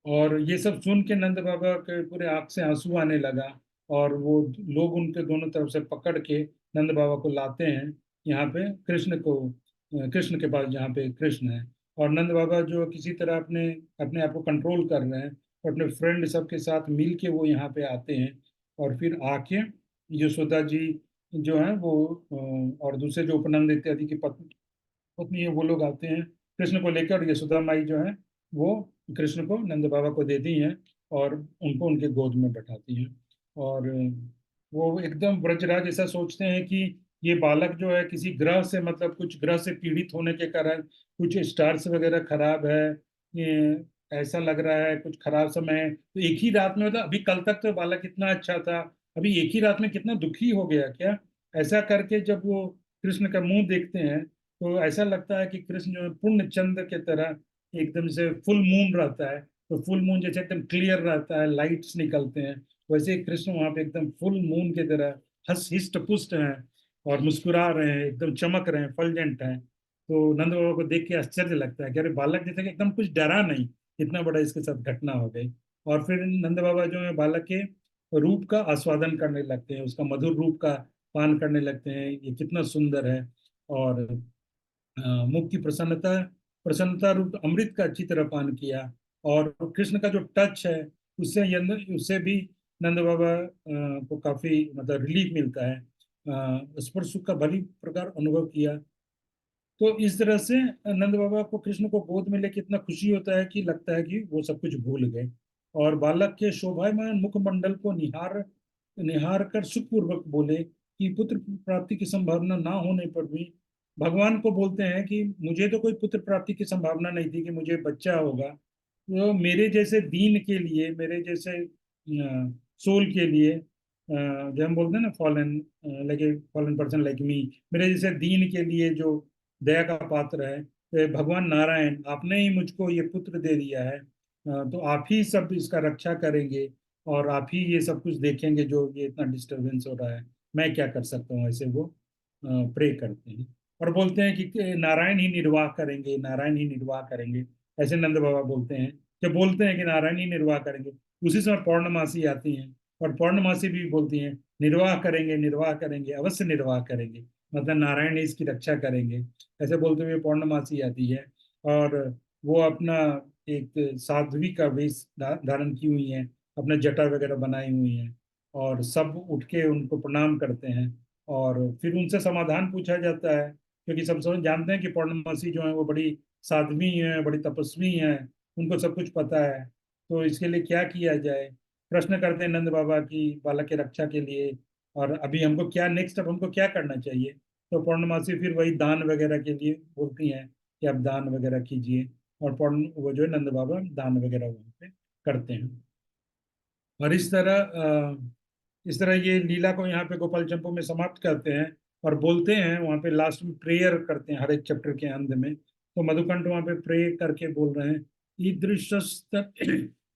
और ये सब सुन के नंद बाबा के पूरे आंख से आंसू आने लगा। और वो लोग उनके दोनों तरफ से पकड़ के नंद बाबा को लाते हैं यहाँ पे कृष्ण को, कृष्ण के पास जहाँ पे कृष्ण है। और नंद बाबा जो किसी तरह अपने अपने आप को कंट्रोल कर रहे हैं, और अपने फ्रेंड सबके साथ मिल के वो यहाँ पे आते हैं। और फिर आके यशोदा जी जो है वो, और दूसरे जो उपनंद इत्यादि की पत्नी पत्नी है, वो लोग आते हैं कृष्ण को लेकर। और यशोदा माई जो है वो कृष्ण को नंद बाबा को देती हैं, और उनको उनके गोद में बैठाती हैं। और वो एकदम ब्रजराज ऐसा सोचते हैं कि ये बालक जो है किसी ग्रह से, मतलब कुछ ग्रह से पीड़ित होने के कारण कुछ स्टार्स वगैरह खराब है, ये ऐसा लग रहा है, कुछ खराब समय है। तो एक ही रात में, मतलब अभी कल तक तो बालक कितना अच्छा था, अभी एक ही रात में कितना दुखी हो गया क्या, ऐसा करके जब वो कृष्ण का मुंह देखते हैं, तो ऐसा लगता है कि कृष्ण जो है पूर्ण चंद्र के तरह एकदम से फुल मून रहता है। तो फुल मून जैसे एकदम क्लियर रहता है, लाइट्स निकलते हैं, वैसे ही कृष्ण वहां पे एकदम फुल मून की तरह हस हिस्ट पुष्ट हैं, और मुस्कुरा रहे हैं, एकदम चमक रहे हैं, फलजेंट हैं। तो नंद बाबा को देख के आश्चर्य लगता है कि अरे बालक जैसे कि एकदम कुछ डरा नहीं, इतना बड़ा इसके साथ घटना हो गई। और फिर नंद बाबा जो है बालक के रूप का आस्वादन करने लगते हैं, उसका मधुर रूप का पान करने लगते हैं, ये कितना सुंदर है। और मुख की प्रसन्नता, प्रसन्नता रूप अमृत का अच्छी तरह पान किया। और कृष्ण का जो टच है, उससे भी नंद बाबा को काफी मतलब रिलीफ मिलता है, स्पर्श सुख का भली प्रकार अनुभव किया। तो इस तरह से नंद बाबा को कृष्ण को गोद में लेके इतना खुशी होता है कि लगता है कि वो सब कुछ भूल गए। और बालक के शोभायमान मुखमंडल को निहार निहार कर सुखपूर्वक बोले कि पुत्र प्राप्ति की संभावना ना होने पर भी भगवान को बोलते हैं कि मुझे तो कोई पुत्र प्राप्ति की संभावना नहीं थी कि मुझे बच्चा होगा, तो मेरे जैसे दीन के लिए, मेरे जैसे सोल के लिए, जो हम बोलते हैं ना fallen, like a fallen person like me, मेरे जैसे दीन के लिए जो दया का पात्र है, तो भगवान नारायण आपने ही मुझको ये पुत्र दे दिया है, तो आप ही सब इसका रक्षा करेंगे और आप ही ये सब कुछ देखेंगे जो ये इतना डिस्टरबेंस हो रहा है, मैं क्या कर सकता हूँ, ऐसे वो प्रे करते हैं और बोलते हैं कि नारायण ही निर्वाह करेंगे, नारायण ही निर्वाह करेंगे, ऐसे नंद बाबा बोलते हैं, जब बोलते हैं कि नारायण ही निर्वाह करेंगे, उसी समय पौर्णमासी आती हैं और पौर्णमासी भी बोलती हैं निर्वाह करेंगे, निर्वाह करेंगे, अवश्य निर्वाह करेंगे, मतलब नारायण ही इसकी रक्षा करेंगे, ऐसे बोलते हुए पौर्णमासी आती है और वो अपना एक साध्वी का वेश धारण की हुई है, अपना जटा वगैरह बनाई हुई हैं और सब उठ के उनको प्रणाम करते हैं और फिर उनसे समाधान पूछा जाता है, क्योंकि सब समझ जानते हैं कि पौर्णमासी जो है वो बड़ी साध्वी है, बड़ी तपस्वी है, उनको सब कुछ पता है, तो इसके लिए क्या किया जाए, प्रश्न करते हैं नंद बाबा की बालक की रक्षा के लिए, और अभी हमको क्या नेक्स्ट, अब हमको क्या करना चाहिए, तो पौर्णमासी फिर वही दान वगैरह के लिए बोलती हैं कि आप दान वगैरह कीजिए, और पौर्ण वो जो है नंद बाबा दान वगैरह वहाँ पे करते हैं। और इस तरह ये लीला को यहाँ पे गोपाल चंपू में समाप्त करते हैं और बोलते हैं वहाँ पे लास्ट में प्रेयर करते हैं हर एक चैप्टर के अंत में, तो मधुकंठ वहाँ पे प्रे करके बोल रहे हैं,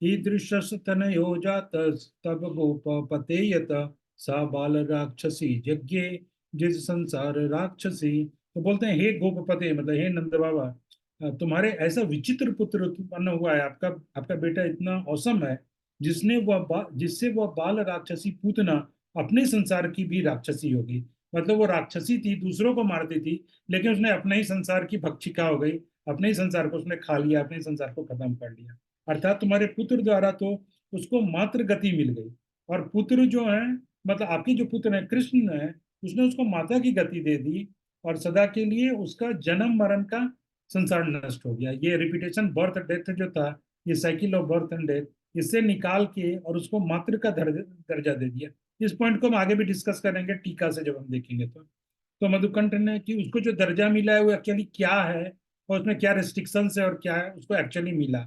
ईदृशस्तनयो जात तब गोपते यत सा बाल राक्षसी यज्ञे जिस संसार राक्षसी, तो बोलते हैं हे गोपपते, मतलब हे नंद बाबा, तुम्हारे ऐसा विचित्र पुत्र उत्पन्न हुआ है, आपका आपका बेटा इतना औसम है, जिससे वह बाल राक्षसी पूतना अपने संसार की भी राक्षसी होगी, मतलब वो राक्षसी थी, दूसरों को मारती थी, लेकिन उसने अपने ही संसार की भक्षिका हो गई, अपने ही संसार को उसने खा लिया, अपने ही संसार को खत्म कर लिया, अर्थात तुम्हारे पुत्र द्वारा तो उसको मात्र गति मिल गई, और पुत्र जो है, मतलब आपकी जो पुत्र है कृष्ण है, उसने उसको माता की गति दे दी और सदा के लिए उसका जन्म मरण का संसार नष्ट हो गया, ये रिपीटेशन बर्थ डेथ जो था, ये cycle of birth and death, इससे निकाल के और उसको मातृ का दर्जा दे दिया। इस पॉइंट को हम आगे भी डिस्कस करेंगे टीका से जब हम देखेंगे, तो मधुकंठ ने कि उसको जो दर्जा मिला है वो एक्चुअली क्या है और उसमें क्या रेस्ट्रिक्शंस है और क्या है उसको एक्चुअली मिला,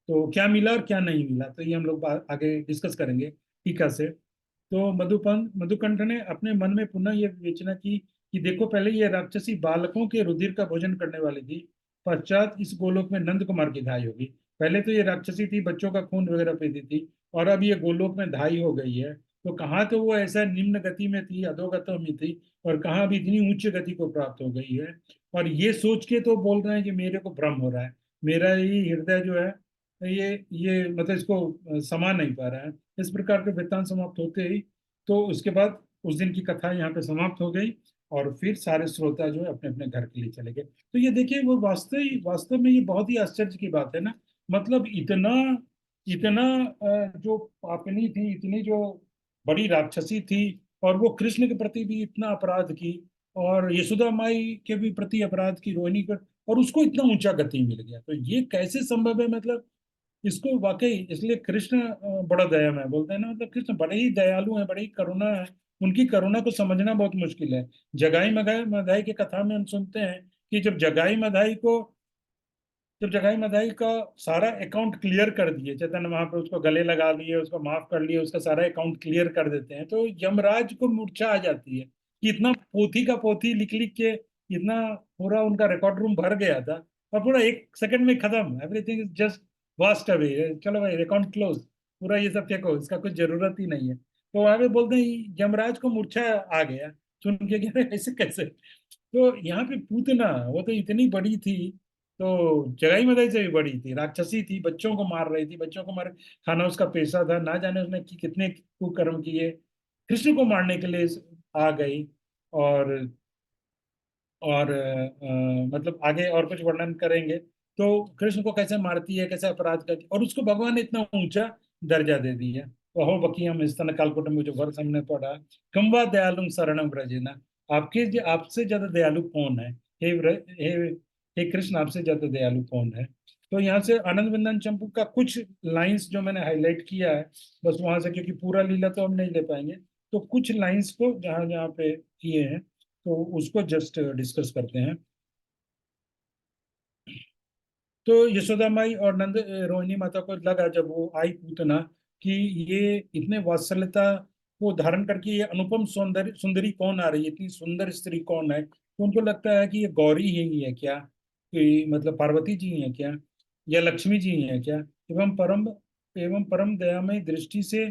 तो क्या मिला और क्या नहीं मिला, तो ये हम लोग आगे डिस्कस करेंगे टीका से। तो मधुकंठ ने अपने मन में पुनः यह विवेचना की कि देखो, पहले ये राक्षसी बालकों के रुधिर का भोजन करने वाली थी, पश्चात इस गोलोक में नंद कुमार की धाई होगी, पहले तो ये राक्षसी थी, बच्चों का खून वगैरह पीती थी, और अब ये गोलोक में धाई हो गई है, तो कहाँ तो वो ऐसा निम्न गति में थी, अधोगति में थी, और कहाँ भी इतनी उच्च गति को प्राप्त हो गई है, और ये सोच के तो बोल रहे हैं कि मेरे को भ्रम हो रहा है, मेरा ही हृदय जो है ये मतलब इसको समा नहीं पा रहा है, इस प्रकार के वृत्तांत समाप्त होते ही, तो उसके बाद उस दिन की कथा यहाँ पे समाप्त हो गई और फिर सारे श्रोता जो है अपने अपने घर के लिए चले गए। तो ये देखिए, वो वास्तव में ये बहुत ही आश्चर्य की बात है ना, मतलब इतना इतना जो पापिनी थी, इतनी जो बड़ी राक्षसी थी, और वो कृष्ण के प्रति भी इतना अपराध की, और यशोदा माई के भी प्रति अपराध की, रोहिणी पर, और उसको इतना ऊंचा गति मिल गया, तो ये कैसे संभव है, मतलब इसको वाकई, इसलिए कृष्ण बड़ा दया में बोलते हैं ना, मतलब कृष्ण बड़े ही दयालु हैं, बड़ी ही करुणा है, उनकी करुणा को समझना बहुत मुश्किल है। जगाई मधाई मधाई की कथा में हम सुनते हैं कि जब जगाई मधाई का सारा अकाउंट क्लियर कर दिए, चैतन्य महाप्रभु उसको गले लगा लिए, उसको माफ कर लिए, उसका सारा अकाउंट क्लियर कर देते हैं, तो यमराज को मूर्छा आ जाती है कि इतना पोथी का पोथी लिख लिख के इतना पूरा उनका रिकॉर्ड रूम भर गया था, और पूरा एक सेकंड में खत्म, everything is just vast away, चलो भाई अकाउंट क्लोज, पूरा ये सब फेंको, इसका कुछ जरूरत ही नहीं है, तो वहां पे बोलते हैं यमराज को मूर्छा आ गया, सुन के कह रहे ऐसे कैसे, तो यहाँ पे पूतना वो तो इतनी बड़ी थी, तो जगाई मदाई से भी बड़ी थी, राक्षसी थी, बच्चों को मार रही थी, बच्चों को मार खाना उसका पेशा था, ना जाने उसने कितने कुकर्म किए, कृष्ण को मारने के लिए आ गई, और मतलब आगे और कुछ वर्णन करेंगे, तो कृष्ण को कैसे मारती है, कैसे अपराध करती है, और उसको भगवान ने इतना ऊंचा दर्जा दे दिया, तो हो बकी हम स्तन कालकोट में जो वर्ष हमने पढ़ा, कम्बा दयालु शरणम ब्रजेना, आपसे ज्यादा दयालु कौन है, हे कृष्ण, आपसे ज्यादा दयालु कौन है। तो यहाँ से आनंद विंदन चंपू का कुछ लाइंस जो मैंने हाईलाइट किया है, बस वहां से, क्योंकि पूरा लीला तो हम नहीं ले पाएंगे, तो कुछ लाइंस को जहाँ जहाँ पे किए हैं तो उसको जस्ट डिस्कस करते हैं। तो यशोदा माई और नंद रोहिणी माता को लगा जब वो आई पूतना कि ये इतने वात्सल्यता को धारण करके ये अनुपम सौंदर्य सुंदरी कौन आ रही है, इतनी सुंदर स्त्री कौन है, तो उनको लगता है कि ये गौरी ही है क्या, कि मतलब पार्वती जी हैं क्या, या लक्ष्मी जी हैं क्या, एवं परम दयामय दृष्टि से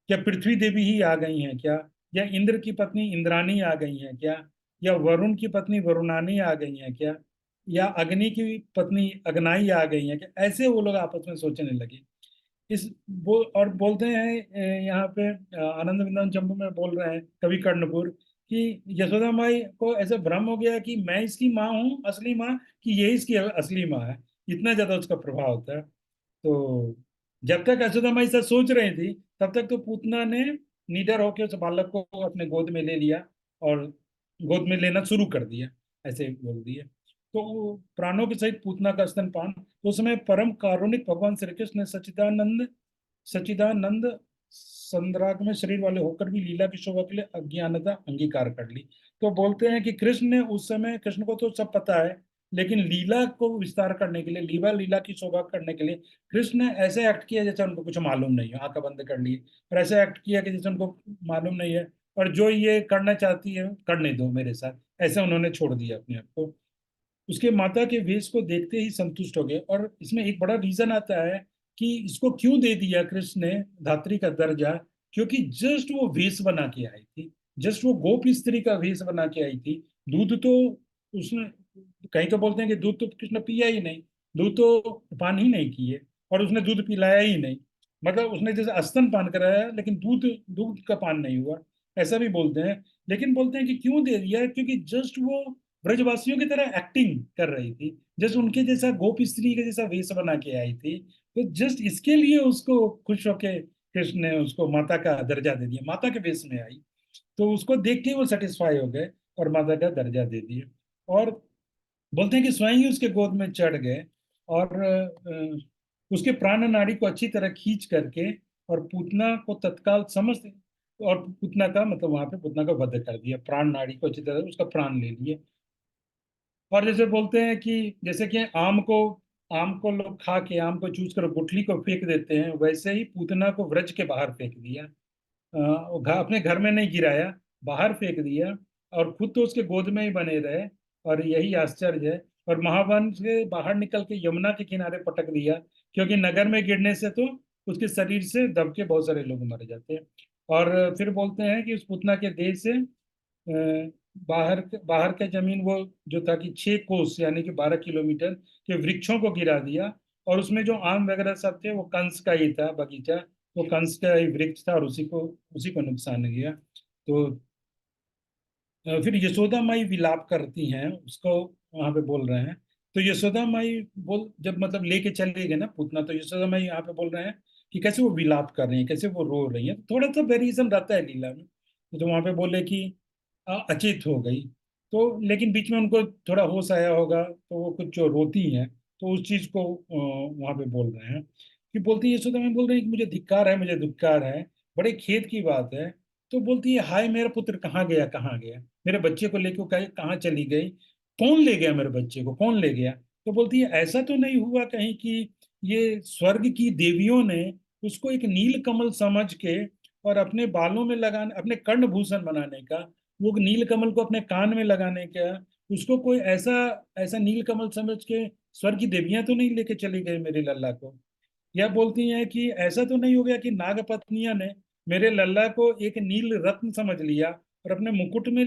क्या पृथ्वी देवी ही आ गई हैं क्या, या इंद्र की पत्नी इंद्राणी आ गई हैं क्या, या वरुण की पत्नी वरुणानी आ गई हैं क्या, या अग्नि की पत्नी अग्नाई आ गई है कि ऐसे वो लोग आपस में सोचने लगे। इस और बोलते हैं यहाँ पे आनंद विंदन जम्मू में बोल रहे हैं कवि कर्णपुर कि यशोदा माई को ऐसा भ्रम हो गया कि मैं इसकी माँ हूँ असली माँ, कि ये इसकी असली माँ है, इतना ज्यादा उसका प्रभाव होता है। तो जब तक यशोदा माई ऐसा सोच रही थी तब तक तो पूतना ने निडर होकर उस बालक को अपने गोद में ले लिया और गोद में लेना शुरू कर दिया, ऐसे बोल दिया। तो वो प्राणों के सहित पूतना का स्तनपान, तो उसमें परम कारुणिक भगवान श्री कृष्ण ने सच्चिदानंद संद्राग में शरीर वाले होकर भी लीला की शोभा के लिए अज्ञानता अंगीकार कर ली। तो बोलते हैं कि कृष्ण ने उस समय, कृष्ण को तो सब पता है, लेकिन लीला को विस्तार करने के लिए, लीला लीला की शोभा करने के लिए कृष्ण ने ऐसे एक्ट किया जैसे उनको कुछ मालूम नहीं हो, आंखें बंद कर ली और ऐसे एक्ट किया कि जैसे उनको मालूम नहीं है, और जो ये करना चाहती है करने दो मेरे साथ, ऐसे उन्होंने छोड़ दिया अपने आप को। उसके माता के वेश को देखते ही संतुष्ट हो गए। और इसमें एक बड़ा रीजन आता है कि इसको क्यों दे दिया कृष्ण ने धात्री का दर्जा, क्योंकि जस्ट वो वेश बना के आई थी, जस्ट वो गोप स्त्री का वेश बना के आई थी। दूध तो उसने, कहीं तो बोलते हैं कि दूध तो कृष्ण पिया ही नहीं, दूध तो पान ही नहीं किए, और उसने दूध पिलाया ही नहीं, मतलब उसने जैसे स्तन पान कराया लेकिन दूध दूध का पान नहीं हुआ, ऐसा भी बोलते हैं। लेकिन बोलते हैं कि क्यों दे दिया, क्योंकि जस्ट वो ब्रजवासियों की तरह एक्टिंग कर रही थी, जस्ट उनके जैसा गोप स्त्री के जैसा वेश बना के आई थी। तो जस्ट इसके लिए उसको खुश होके कृष्ण ने उसको माता का दर्जा दे दिया, माता के वेश में आई, तो उसको देख के वो सेटिस्फाई हो गए और माता का दर्जा दे दिया। और बोलते हैं कि स्वयं ही उसके गोद में चढ़ गए और उसके प्राण नाड़ी को अच्छी तरह खींच करके और पूतना को तत्काल समझ, और पूतना का मतलब वहां पे पूतना का वध कर दिया, प्राण नाड़ी को अच्छी तरह उसका प्राण ले लिए। और जैसे बोलते हैं कि जैसे कि आम को लोग खा के आम को चूज कर गुठली को फेंक देते हैं, वैसे ही पूतना को व्रज के बाहर फेंक दिया। अपने घर में नहीं गिराया, बाहर फेंक दिया, और खुद तो उसके गोद में ही बने रहे। और यही आश्चर्य है। और महावन से बाहर निकल के यमुना के किनारे पटक दिया, क्योंकि नगर में गिरने से तो उसके शरीर से दब के बहुत सारे लोग मर जाते हैं। और फिर बोलते हैं कि उस पुतना के देह से बाहर के जमीन वो जो था कि 6 कोस यानी कि 12 किलोमीटर के वृक्षों को गिरा दिया। और उसमें जो आम वगैरह सब थे वो कंस का ही था बगीचा, वो कंस का ही वृक्ष था, और उसी को नुकसान गया। तो फिर यशोदा माई विलाप करती हैं उसको, वहां पे बोल रहे हैं। तो यशोदा माई बोल जब मतलब लेके चले गए ना पूतना, तो यशोदा माई यहाँ पे बोल रहे हैं कि कैसे वो विलाप कर रही हैं, कैसे वो रो रही हैं। थोड़ा सा वेरिएशन रहता है लीला में। तो वहां पे बोले कि अचेत हो गई। तो लेकिन बीच में उनको थोड़ा होश आया होगा तो वो कुछ जो रोती हैं, तो उस चीज को वहां पे बोल रहे हैं कि बोलती है यशोदा मैं बोल रही है कि मुझे धिक्कार है, मुझे धिक्कार है, बड़े खेद की बात है। तो बोलती है हाय मेरा पुत्र कहाँ गया, कहाँ गया, मेरे बच्चे को लेकर कहाँ चली गई, कौन ले गया मेरे बच्चे को, कौन ले गया। तो बोलती है ऐसा तो नहीं हुआ कहीं कि ये स्वर्ग की देवियों ने उसको एक नील कमल समझ के और अपने बालों में लगाने, अपने कर्ण भूषण बनाने का, वो नील कमल को अपने कान में लगाने का, उसको कोई ऐसा ऐसा नील कमल समझ के स्वर्ग की देवियां तो नहीं लेके चली गई मेरे लल्ला को। या बोलती हैं कि ऐसा तो नहीं हो गया कि नाग पत्नियां ने मेरे लल्ला को एक नील रत्न समझ लिया और अपने मुकुट में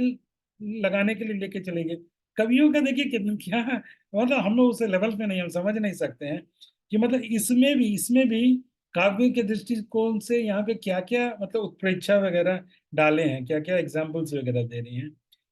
लगाने के लिए लेके चले गए। कवियों का देखिए कितना क्या, मतलब हम लोग उस लेवल पे नहीं, हम समझ नहीं सकते हैं कि मतलब इसमें भी काव्य के दृष्टिकोण से यहाँ पे क्या क्या मतलब उत्प्रेक्षा वगैरह डाले हैं, क्या क्या एग्जाम्पल्स वगैरह दे रही हैं।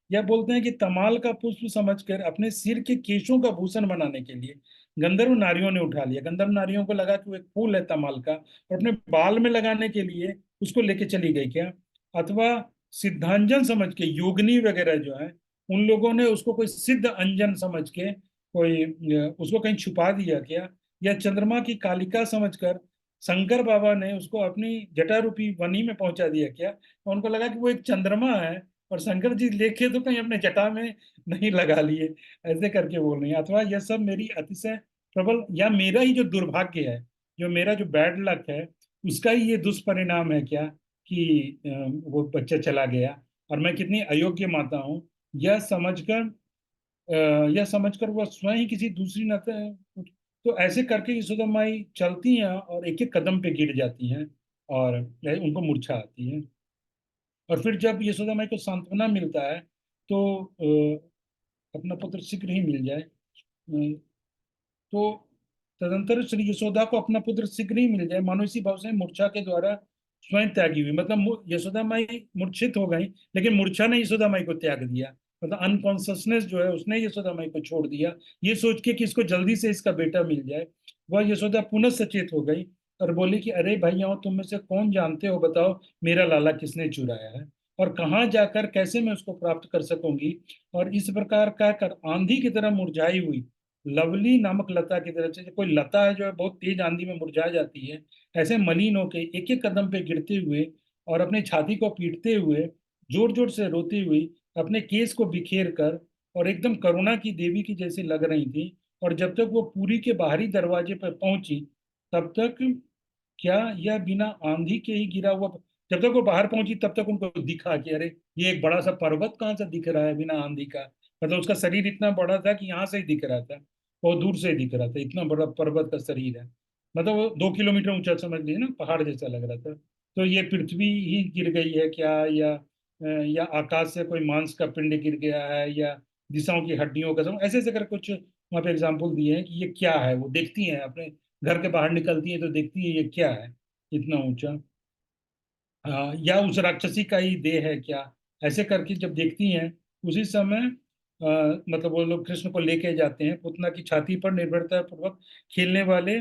या बोलते हैं कि तमाल का पुष्प समझकर अपने सिर के केशों का भूषण बनाने के लिए गंधर्व नारियों ने उठा लिया, गंधर्व नारियों को लगा कि वो एक फूल है तमाल का, और अपने बाल में लगाने के लिए उसको लेके चली गई क्या। अथवा सिद्धांजन समझ के योगिनी वगैरह जो है, उन लोगों ने उसको कोई सिद्ध अंजन समझ के कोई उसको कहीं छुपा दिया क्या। या चंद्रमा की कालिका समझकर शंकर बाबा ने उसको अपनी जटा रूपी वनी में पहुंचा दिया क्या, तो उनको लगा कि वो एक चंद्रमा है, और शंकर जी लेके तो कहीं अपने जटा में नहीं लगा लिए, ऐसे करके बोल रही हैं। अथवा यह सब मेरी अतिशय प्रबल, या मेरा ही जो दुर्भाग्य है, जो मेरा जो बैड लक है, उसका ही ये दुष्परिणाम है क्या, कि वो बच्चा चला गया, और मैं कितनी अयोग्य माता हूँ, यह समझकर यह समझकर वह स्वयं ही किसी दूसरी नाते, तो ऐसे करके यशोदा माई चलती हैं और एक एक कदम पे गिर जाती हैं, और उनको मूर्छा आती है। और फिर जब यशोदा माई को सांत्वना मिलता है, तो अपना पुत्र शीघ्र ही मिल जाए, तो तदंतर श्री यशोदा को अपना पुत्र शीघ्र ही मिल जाए, मानो इसी भाव से मूर्छा के द्वारा स्वयं त्यागी हुई, मतलब यशोदा माई मूर्छित हो गई, लेकिन मूर्छा ने यशोदा माई को त्याग दिया, मतलब अनकॉन्सियसनेस जो है उसने यशोदा माई को छोड़ दिया, ये सोच के कि इसको जल्दी से इसका बेटा मिल जाए। वह यशोदा पुनः सचेत हो गई और बोली कि अरे भैया, तुम में से कौन जानते हो, बताओ मेरा लाला किसने चुराया है, और कहाँ जाकर कैसे मैं उसको प्राप्त कर सकूंगी। और इस प्रकार कहकर आंधी की तरह मुरझाई हुई लवली नामक लता की तरफ से, कोई लता है जो है बहुत तेज आंधी में मुरझा जाती है, ऐसे मलिन होके एक एक कदम पे गिरते हुए और अपने छाती को पीटते हुए, जोर जोर से रोती हुई, अपने केस को बिखेर कर, और एकदम करुणा की देवी की जैसी लग रही थी। और जब तक वो पुरी के बाहरी दरवाजे पर पहुंची, तब तक, क्या यह बिना आंधी के ही गिरा हुआ, जब तक वो बाहर पहुंची तब तक उनको दिखा कि अरे, ये एक बड़ा सा पर्वत कहाँ से दिख रहा है बिना आंधी का, मतलब उसका शरीर इतना बड़ा था कि यहाँ से ही दिख रहा था, बहुत दूर से ही दिख रहा था, इतना बड़ा पर्वत का शरीर है, मतलब वो 2 किलोमीटर ऊंचा, समझ लीजिए ना, पहाड़ जैसा लग रहा था। तो ये पृथ्वी ही गिर गई है क्या, या आकाश से कोई मांस का पिंड गिर गया है, या दिशाओं की हड्डियों का सम, ऐसे ऐसे कर कुछ वहां पे एग्जाम्पल दिए हैं कि ये क्या है। वो देखती हैं अपने घर के बाहर निकलती है तो देखती है ये क्या है इतना ऊंचा, या उस राक्षसी का ही देह है क्या, ऐसे करके जब देखती हैं, उसी समय मतलब वो लोग कृष्ण को लेके जाते हैं, पुतना की छाती पर निर्भरता पूर्वक खेलने वाले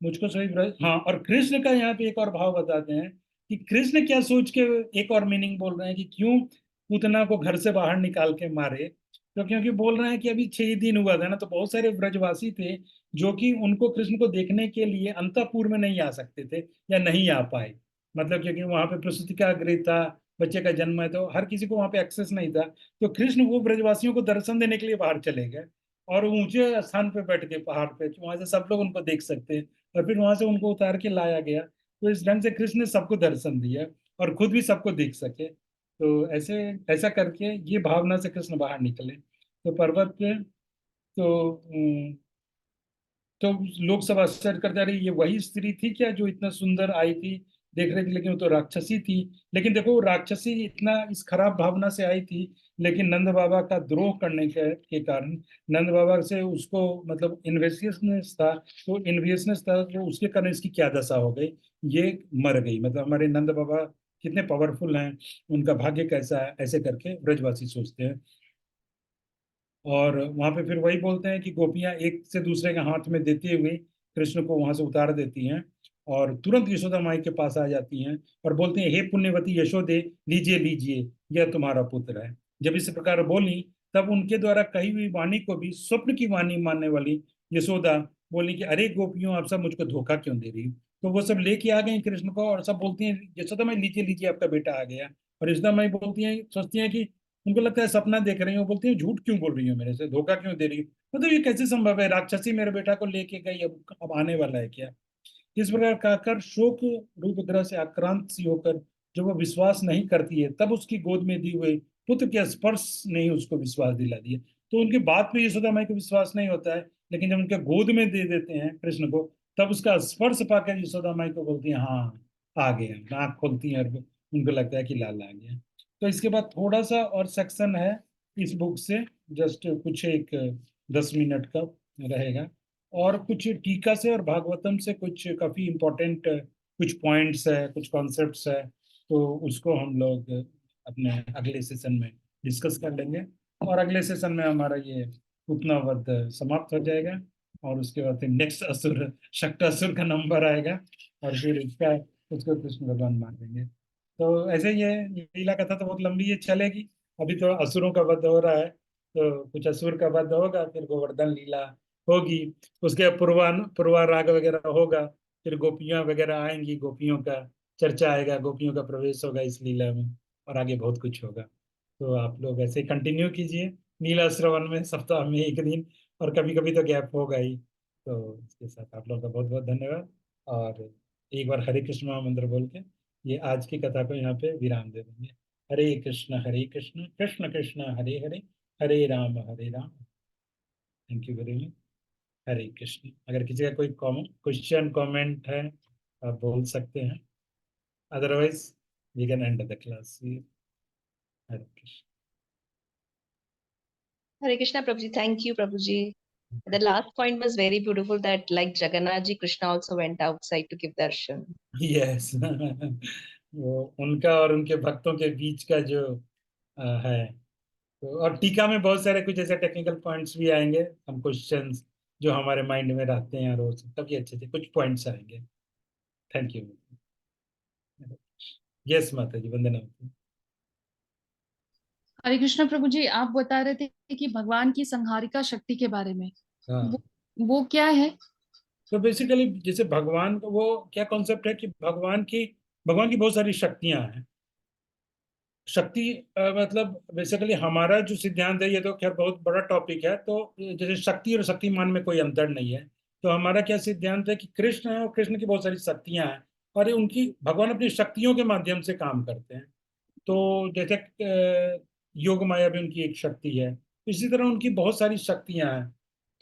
मुझको सही हाँ, और कृष्ण का यहाँ पे एक और भाव बताते हैं कि कृष्ण क्या सोच के एक और मीनिंग बोल रहे हैं कि क्यों पूतना को घर से बाहर निकाल के मारे, तो क्योंकि बोल रहे हैं कि अभी 6 दिन हुआ था ना, तो बहुत सारे ब्रजवासी थे जो कि उनको कृष्ण को देखने के लिए अंतःपुर में नहीं आ सकते थे, या नहीं आ पाए, मतलब क्योंकि वहां पे प्रसूति का गृह था, बच्चे का जन्म है, तो हर किसी को वहां पे एक्सेस नहीं था। तो कृष्ण वो ब्रजवासियों को दर्शन देने के लिए बाहर चले गए, और ऊंचे स्थान पे बैठ के पहाड़ पे, वहां से सब लोग उनको देख सकते हैं, और फिर वहां से उनको उतार के लाया गया। तो इस ढंग से कृष्ण ने सबको दर्शन दिया, और खुद भी सबको देख सके, तो ऐसे ऐसा करके ये भावना से कृष्ण बाहर निकले। तो पर्वत पे, तो तो लोग सब आश्चर्य करते, अरे ये वही स्त्री थी क्या जो इतना सुंदर आई थी, देख रही थी, लेकिन वो तो राक्षसी थी। लेकिन देखो, वो राक्षसी इतना इस खराब भावना से आई थी, लेकिन नंद बाबा का द्रोह करने के कारण, नंद बाबा से उसको मतलब इन्वियसनेस था, तो इन्वियसनेस था, तो उसके कारण इसकी क्या दशा हो गई, ये मर गई। मतलब हमारे नंद बाबा कितने पावरफुल हैं, उनका भाग्य कैसा है, ऐसे करके ब्रजवासी सोचते हैं। और वहां पे फिर वही बोलते हैं कि गोपियां एक से दूसरे के हाथ में देते हुए कृष्ण को वहां से उतार देती हैं, और तुरंत यशोदा माई के पास आ जाती हैं, और बोलती हैं, हे पुण्यवती यशोदे, लीजिए लीजिए, यह तुम्हारा पुत्र है। जब इस प्रकार बोली, तब उनके द्वारा कही हुई वाणी को भी स्वप्न की वाणी मानने वाली यशोदा बोली कि अरे गोपियों, आप सब मुझको धोखा क्यों दे रही हो। तो वो सब लेके आ गई कृष्ण को, और सब बोलती हैं, यशोदा माई लीजिए लीजिए, आपका बेटा आ गया। और यशोदा माई बोलती हैं, सोचती हैं कि, उनको लगता है सपना देख रही हो, बोलती है झूठ क्यों बोल रही हो, मेरे से धोखा क्यों दे रही हो, मतलब ये कैसे संभव है, राक्षसी मेरे बेटा को लेके गई, अब आने वाला है क्या। इस प्रकार कहकर शोक रूपद्रह से आक्रांत सी होकर, जब वो विश्वास नहीं करती है, तब उसकी गोद में दी हुई पुत्र के स्पर्श ने ही उसको विश्वास दिला दिया। तो उनके बात पे यशोदा माई को विश्वास नहीं होता है, लेकिन जब उनके गोद में दे देते हैं कृष्ण को, तब उसका स्पर्श पाकर यशोदा माई को बोलती है, हाँ आ गया, नाक खोलती है, और उनको लगता है कि लाल आ गया। तो इसके बाद थोड़ा सा और सेक्शन है इस बुक से, जस्ट कुछ एक 10 मिनट का रहेगा, और कुछ टीका से और भागवतम से कुछ काफी इम्पोर्टेंट कुछ पॉइंट्स है, कुछ कॉन्सेप्ट्स है, तो उसको हम लोग अपने अगले सेशन में डिस्कस कर लेंगे। और अगले सेशन में हमारा ये उतना वध समाप्त हो जाएगा, और उसके बाद फिर नेक्स्ट असुर, शक्टासुर का नंबर आएगा, और फिर इसका उसको कृष्ण भगवान मार देंगे। तो ऐसे ही है, ये लीला कथा तो बहुत लंबी है, चलेगी। अभी तो असुरों का वध हो रहा है, तो कुछ असुर का वध होगा, फिर गोवर्धन लीला होगी, उसके पूर्वा पूर्वा राग वगैरह होगा, फिर गोपियां वगैरह आएंगी, गोपियों का चर्चा आएगा, गोपियों का प्रवेश होगा इस लीला में, और आगे बहुत कुछ होगा। तो आप लोग ऐसे कंटिन्यू कीजिए नीला श्रवण में, सप्ताह में एक दिन, और कभी कभी तो गैप होगा ही। तो इसके साथ आप लोगों का बहुत बहुत धन्यवाद, और एक बार हरे कृष्ण महामंत्र बोल के ये आज की कथा को यहाँ पे विराम दे देंगे। Hare Krishna Krishna Krishna Hare Hare, Hare Ram. Thank you very much. Hare Krishna. अगर किसी का कोई क्वेश्चन कमेंट है आप बोल सकते हैं, otherwise we can end the class. Hare Krishna. Hare Krishna, Prabhuji. Thank you, Prabhuji. The last point was very beautiful that like Jagannath ji, Krishna also went outside to give darshan. Yes वो उनका और उनके भक्तों के बीच का जो है, तो और टीका में बहुत सारे कुछ ऐसे टेक्निकल पॉइंट्स भी आएंगे, हम क्वेश्चंस जो हमारे माइंड में रहते हैं रोज, तभी अच्छे से कुछ पॉइंट्स आएंगे। Thank you. यस माता जी, वंदना। हरे कृष्ण प्रभु जी, आप बता रहे थे कि भगवान की संहारिका शक्ति के बारे में। हाँ, वो क्या है? तो बेसिकली जैसे भगवान को वो क्या कॉन्सेप्ट है कि भगवान की बहुत सारी शक्तियां हैं। शक्ति मतलब बेसिकली हमारा जो सिद्धांत है, ये तो खैर बहुत बड़ा टॉपिक है, तो जैसे शक्ति और शक्तिमान में कोई अंतर नहीं है। तो हमारा क्या सिद्धांत है कि कृष्ण है और कृष्ण की बहुत सारी शक्तियां हैं, और उनकी भगवान अपनी शक्तियों के माध्यम से काम करते हैं। तो जैसे योग माया भी उनकी एक शक्ति है, इसी तरह उनकी बहुत सारी शक्तियां हैं।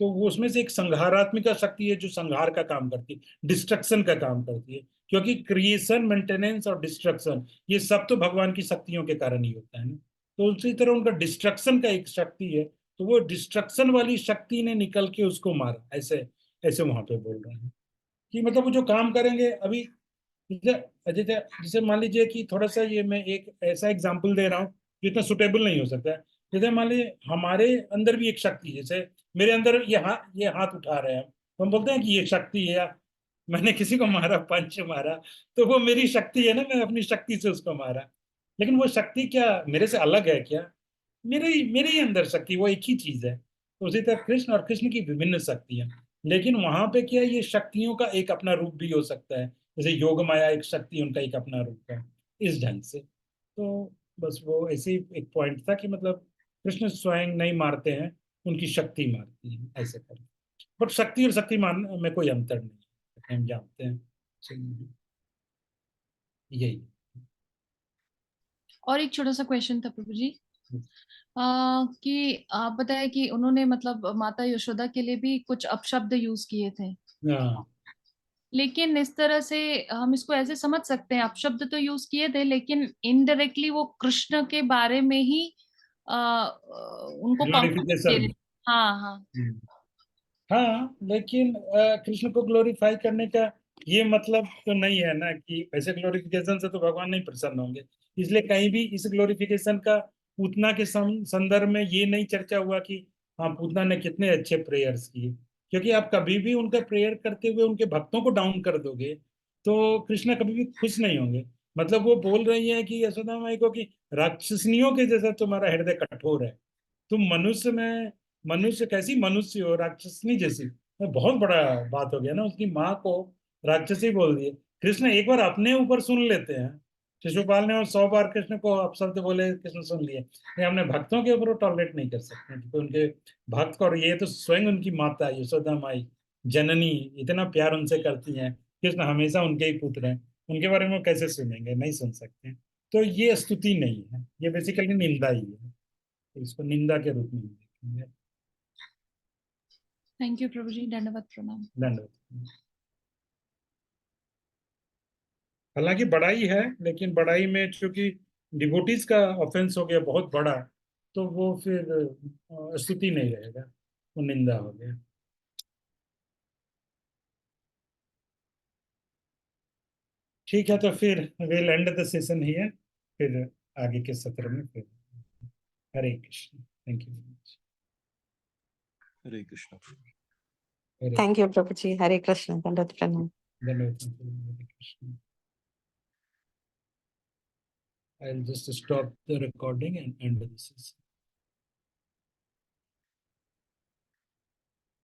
तो वो उसमें से एक संहारात्मिका शक्ति है जो संहार का काम करती है, डिस्ट्रक्शन का काम करती है, क्योंकि क्रिएशन, मेंटेनेंस और डिस्ट्रक्शन ये सब तो भगवान की शक्तियों के कारण ही होता है ना। तो उसी तरह उनका डिस्ट्रक्शन का एक शक्ति है, तो वो डिस्ट्रक्शन वाली शक्ति ने निकल के उसको मारा, ऐसे ऐसे वहां पे बोल रहे हैं कि मतलब वो जो काम करेंगे अभी, जैसे जैसे जैसे मान लीजिए कि थोड़ा सा ये मैं एक ऐसा एग्जांपल दे रहा हूँ जो इतना सुटेबल नहीं हो सकता है। जैसे मान लीजिए हमारे अंदर भी एक शक्ति है, जैसे मेरे अंदर ये हाथ उठा रहे हैं, तो हम बोलते हैं कि ये शक्ति है, या मैंने किसी को मारा, पंच मारा, तो वो मेरी शक्ति है ना, मैं अपनी शक्ति से उसको मारा। लेकिन वो शक्ति क्या मेरे से अलग है क्या? मेरे ही अंदर शक्ति, वो एक ही चीज है। तो उसी तरह कृष्ण और कृष्ण की विभिन्न शक्तियां, लेकिन वहां पे क्या ये शक्तियों का एक अपना रूप भी हो सकता है, जैसे योग माया एक शक्ति, उनका एक अपना रूप है, इस ढंग से। तो बस वो ऐसे ही एक पॉइंट था कि मतलब कृष्ण स्वयं नहीं मारते हैं, उनकी शक्ति मारती है, ऐसे कर। बट शक्ति और शक्तिमान में कोई अंतर नहीं है, हम जानते हैं। यही। और एक छोटा सा क्वेश्चन था प्रभु जी, कि आप बताए कि उन्होंने मतलब माता यशोदा के लिए भी कुछ अपशब्द यूज किए थे, हाँ, लेकिन इस तरह से हम इसको ऐसे समझ सकते हैं, अपशब्द तो यूज किए थे लेकिन इनडायरेक्टली वो कृष्ण के बारे में ही उनको कॉम्प्लीमेंट दे ग्लोरिफिकेशन। रहे थे। हाँ हाँ। हाँ, लेकिन कृष्ण को ग्लोरीफाई करने का ये मतलब तो नहीं है ना कि ऐसे ग्लोरिफिकेशन से तो भगवान नहीं प्रसन्न होंगे। इसलिए कहीं भी इस ग्लोरिफिकेशन का पूतना के संदर्भ में ये नहीं चर्चा हुआ कि हाँ पूतना ने कितने अच्छे प्रेयर्स किए, क्योंकि आप कभी भी उनका प्रेयर करते हुए उनके भक्तों को डाउन कर दोगे तो कृष्ण कभी भी खुश नहीं होंगे। मतलब वो बोल रही है कि यशोदा माई को कि राक्षसनियों के जैसा तुम्हारा हृदय कठोर है, तुम मनुष्य कैसी मनुष्य हो, राक्षसनी जैसी। तो बहुत बड़ा बात हो गया ना, उसकी माँ को राक्षसी बोल दिए। कृष्ण एक बार अपने ऊपर सुन लेते हैं, शिशुपाल ने और 100 बार कृष्ण को अपशब्द बोले, कृष्ण सुन लिए, लेकिन अपने भक्तों के ऊपर वो टॉलरेट नहीं कर सकते, क्योंकि उनके भक्त को, और ये तो स्वयं उनकी माता यशोदा माई जननी इतना प्यार उनसे करती हैं, कृष्ण हमेशा उनके ही पुत्र हैं, उनके बारे में वो कैसे सुनेंगे, नहीं सुन सकते। तो ये स्तुति नहीं है, ये बेसिकली निंदा ही है, तो इसको निंदा के रूप में देखेंगे। थैंक यू प्रभु जी, दंडवत प्रणाम। दंडवत। हालांकि बड़ाई है, लेकिन बड़ाई में चूंकि डिवोटीज का ऑफेंस हो गया बहुत बड़ा, तो वो फिर स्तुति नहीं रहेगा, वो निंदा हो गया। ठीक है, तो फिर will end the session here, फिर आगे के सत्र में फिर। Hare Krishna. Thank you. Hare Krishna. Thank you प्रभु जी। हरे कृष्ण। दंडवत प्रणाम। धन्यवाद। हरे Krishna. I'll just stop the recording and end the session.